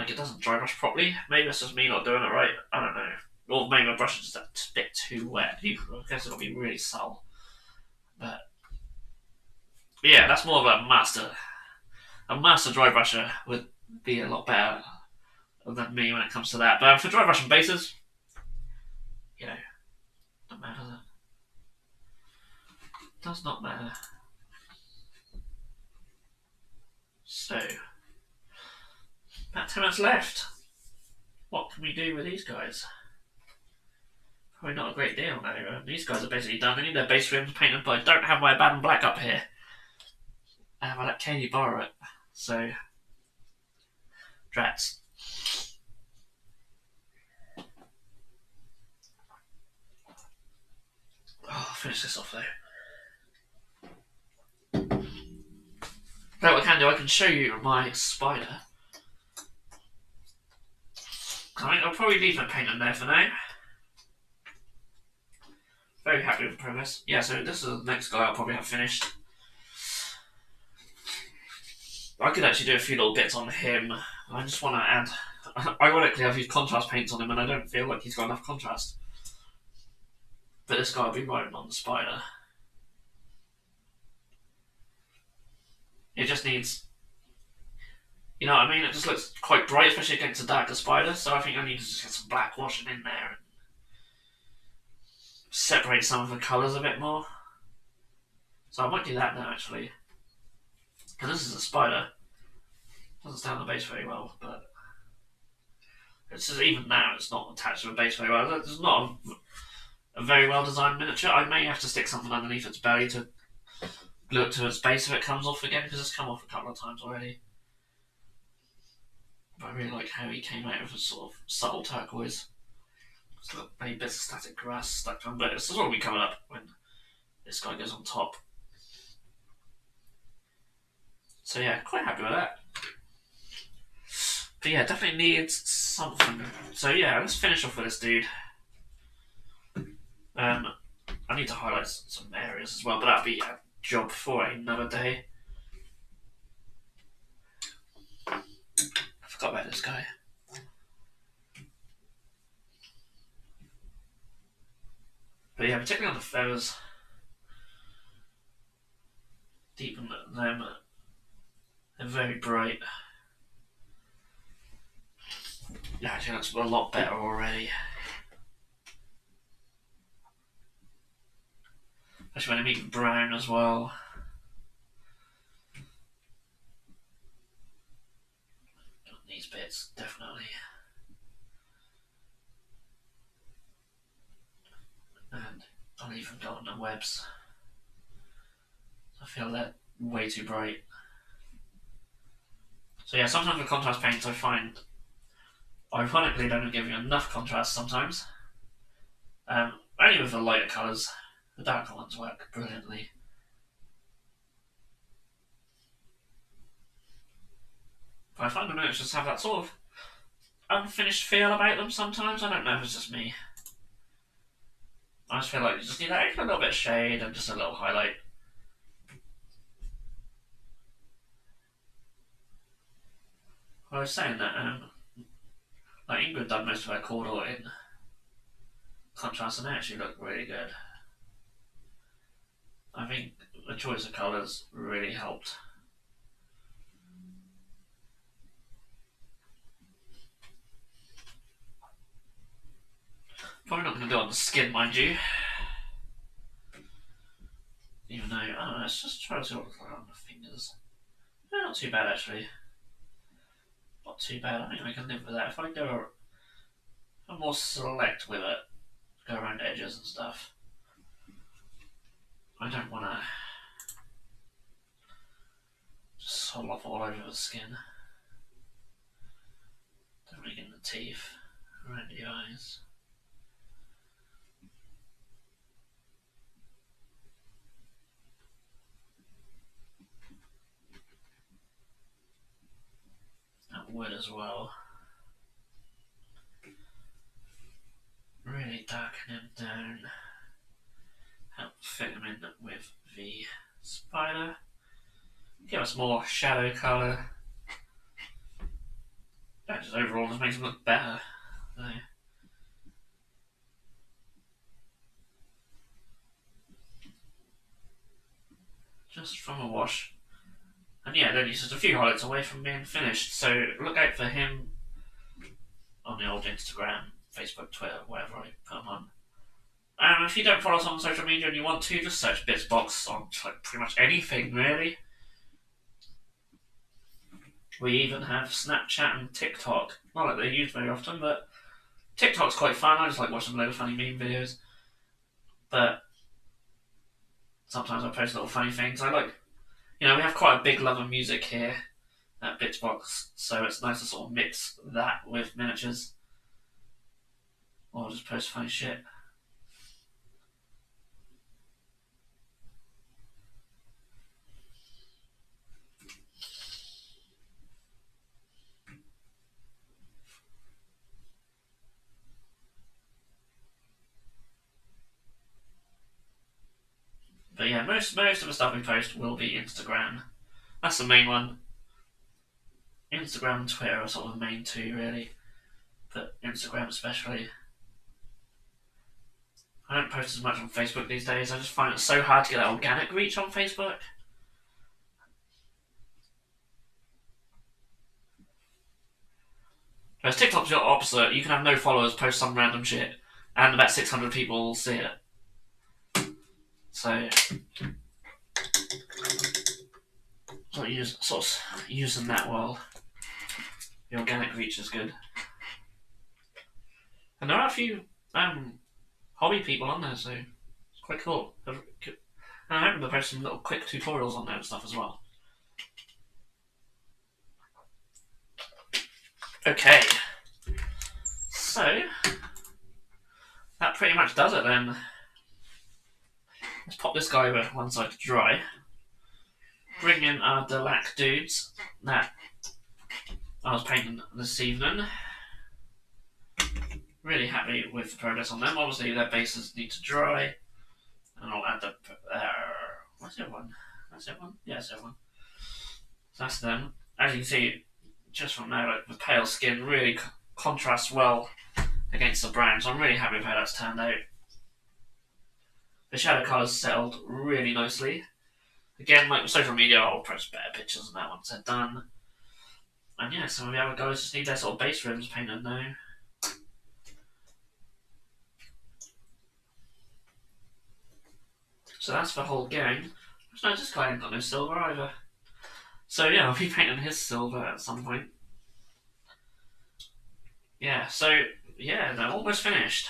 it doesn't dry brush properly. Maybe it's just me not doing it right. I don't know. Or maybe my brush is just a bit too wet. I guess it'll be really subtle. But yeah, that's more of a master. A master dry brusher would be a lot better than me when it comes to that. But for dry brushing bases, don't matter. Does not matter. So, about 10 minutes left. What can we do with these guys? Probably not a great deal now. These guys are basically done. They need their base rims painted, but I don't have my bad and black up here. I let Katie borrow it. So, drats. I'll finish this off though. Now what I can do, I can show you my spider. I think I'll probably leave my paint in there for now. Very happy with the progress. Yeah, so this is the next guy I'll probably have finished. I could actually do a few little bits on him. I just want to add... Ironically, I've used contrast paints on him and I don't feel like he's got enough contrast. But this guy will be riding on the spider. It just needs, you know what I mean? It just looks quite bright, especially against a darker spider. So I think I need to just get some black washing in there and separate some of the colours a bit more. So I might do that now, actually. Because this is a spider. Doesn't stay on the base very well, but it's just, even now it's not attached to the base very well. It's not a very well designed miniature. I may have to stick something underneath its belly to glue it to its base if it comes off again, because it's come off a couple of times already. But I really like how he came out with a sort of subtle turquoise. Just little baby bits of static grass stuck to him, but this is all be coming up when this guy goes on top. So yeah, quite happy with that. But yeah, definitely needs something. So yeah, let's finish off with this dude. I need to highlight some areas as well, but that'll be a job for another day. I forgot about this guy. But yeah, particularly on the feathers, deepen them. They're very bright. Yeah, actually that's a lot better already. Especially when I make it brown as well. These bits, definitely. And I'll even go on the webs. I feel they're way too bright. So yeah, sometimes with contrast paints I find, ironically, they don't give you enough contrast sometimes. Only with the lighter colours, the darker ones work brilliantly. But I find the miniatures have that sort of unfinished feel about them sometimes. I don't know if it's just me. I just feel like you just need a little bit of shade and just a little highlight. I was saying that like Ingrid done most of her corridor in contrast and they actually look really good. I think the choice of colours really helped. Probably not going to do it on the skin, mind you. Even though, I don't know, let's just try to see what it looks like on the fingers. No, not too bad actually. Not too bad, I think I can live with that. If I go I'm more select with it, go around edges and stuff. I don't want to just sol off all over the skin. Don't really get in the teeth, around the eyes. That wood as well. Really darken him down. Help fit him in with the spider. Give us more shadow colour. That just overall just makes him look better. So, just from a wash. And yeah, then he's just a few highlights away from being finished. So look out for him on the old Instagram, Facebook, Twitter, whatever I put him on. If you don't follow us on social media and you want to, just search Bitzbox on like pretty much anything really. We even have Snapchat and TikTok. Not like they're used very often, but TikTok's quite fun. I just like watching a load of funny meme videos. But sometimes I post little funny things. I like, we have quite a big love of music here at Bitzbox, so it's nice to sort of mix that with miniatures. Or just post funny shit. But yeah, most of the stuff we post will be Instagram. That's the main one. Instagram and Twitter are sort of the main two, really. But Instagram especially. I don't post as much on Facebook these days. I just find it so hard to get that organic reach on Facebook. Whereas TikTok's the opposite. You can have no followers, post some random shit, and about 600 people will see it. So, sort of using that well. The organic reach is good. And there are a few hobby people on there, so it's quite cool. And I remember posting little quick tutorials on there and stuff as well. Okay. So, that pretty much does it then. Let's pop this guy over one side to dry. Bring in our Delaque dudes that I was painting this evening. Really happy with the progress on them. Obviously their bases need to dry. And I'll add the... what's the other one? That's the other one? Yeah, that's the other one. So that's them. As you can see, just from now, like, the pale skin really contrasts well against the brown, so I'm really happy with how that's turned out. The shadow colours settled really nicely. Again, like with social media, I'll post better pictures of that once they're done. And yeah, some of the other guys just need their sort of base rims painted now. So that's the whole gang. No, this guy ain't got no silver either. So yeah, I'll be painting his silver at some point. Yeah, so yeah, they're almost finished.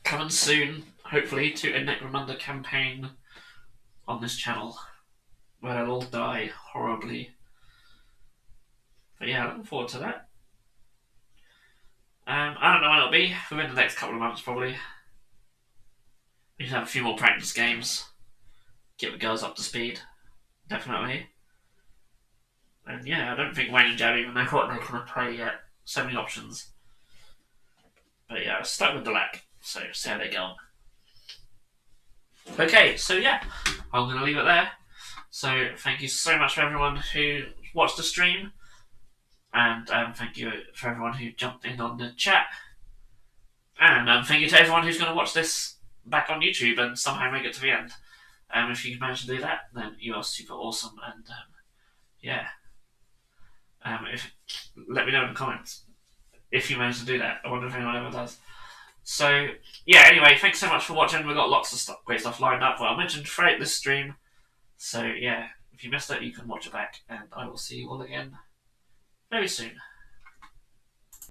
Coming soon, hopefully, to a Necromunda campaign on this channel, where they'll all die horribly. But yeah, looking forward to that. I don't know when it'll be, within the next couple of months probably. We should have a few more practice games, get the girls up to speed, definitely. And yeah, I don't think Wayne and Jab even know what they're going to play yet. So many options. But yeah, I'll start with Delaque, so see how they go on. Okay, so yeah, I'm going to leave it there. So thank you so much for everyone who watched the stream. And thank you for everyone who jumped in on the chat. And thank you to everyone who's going to watch this back on YouTube and somehow make it to the end. If you can manage to do that, then you are super awesome. And yeah, let me know in the comments if you manage to do that. I wonder if anyone ever does. So yeah, anyway, thanks so much for watching. We've got lots of great stuff lined up. Well, I mentioned throughout this stream. So yeah, if you missed it, you can watch it back. And I will see you all again very soon.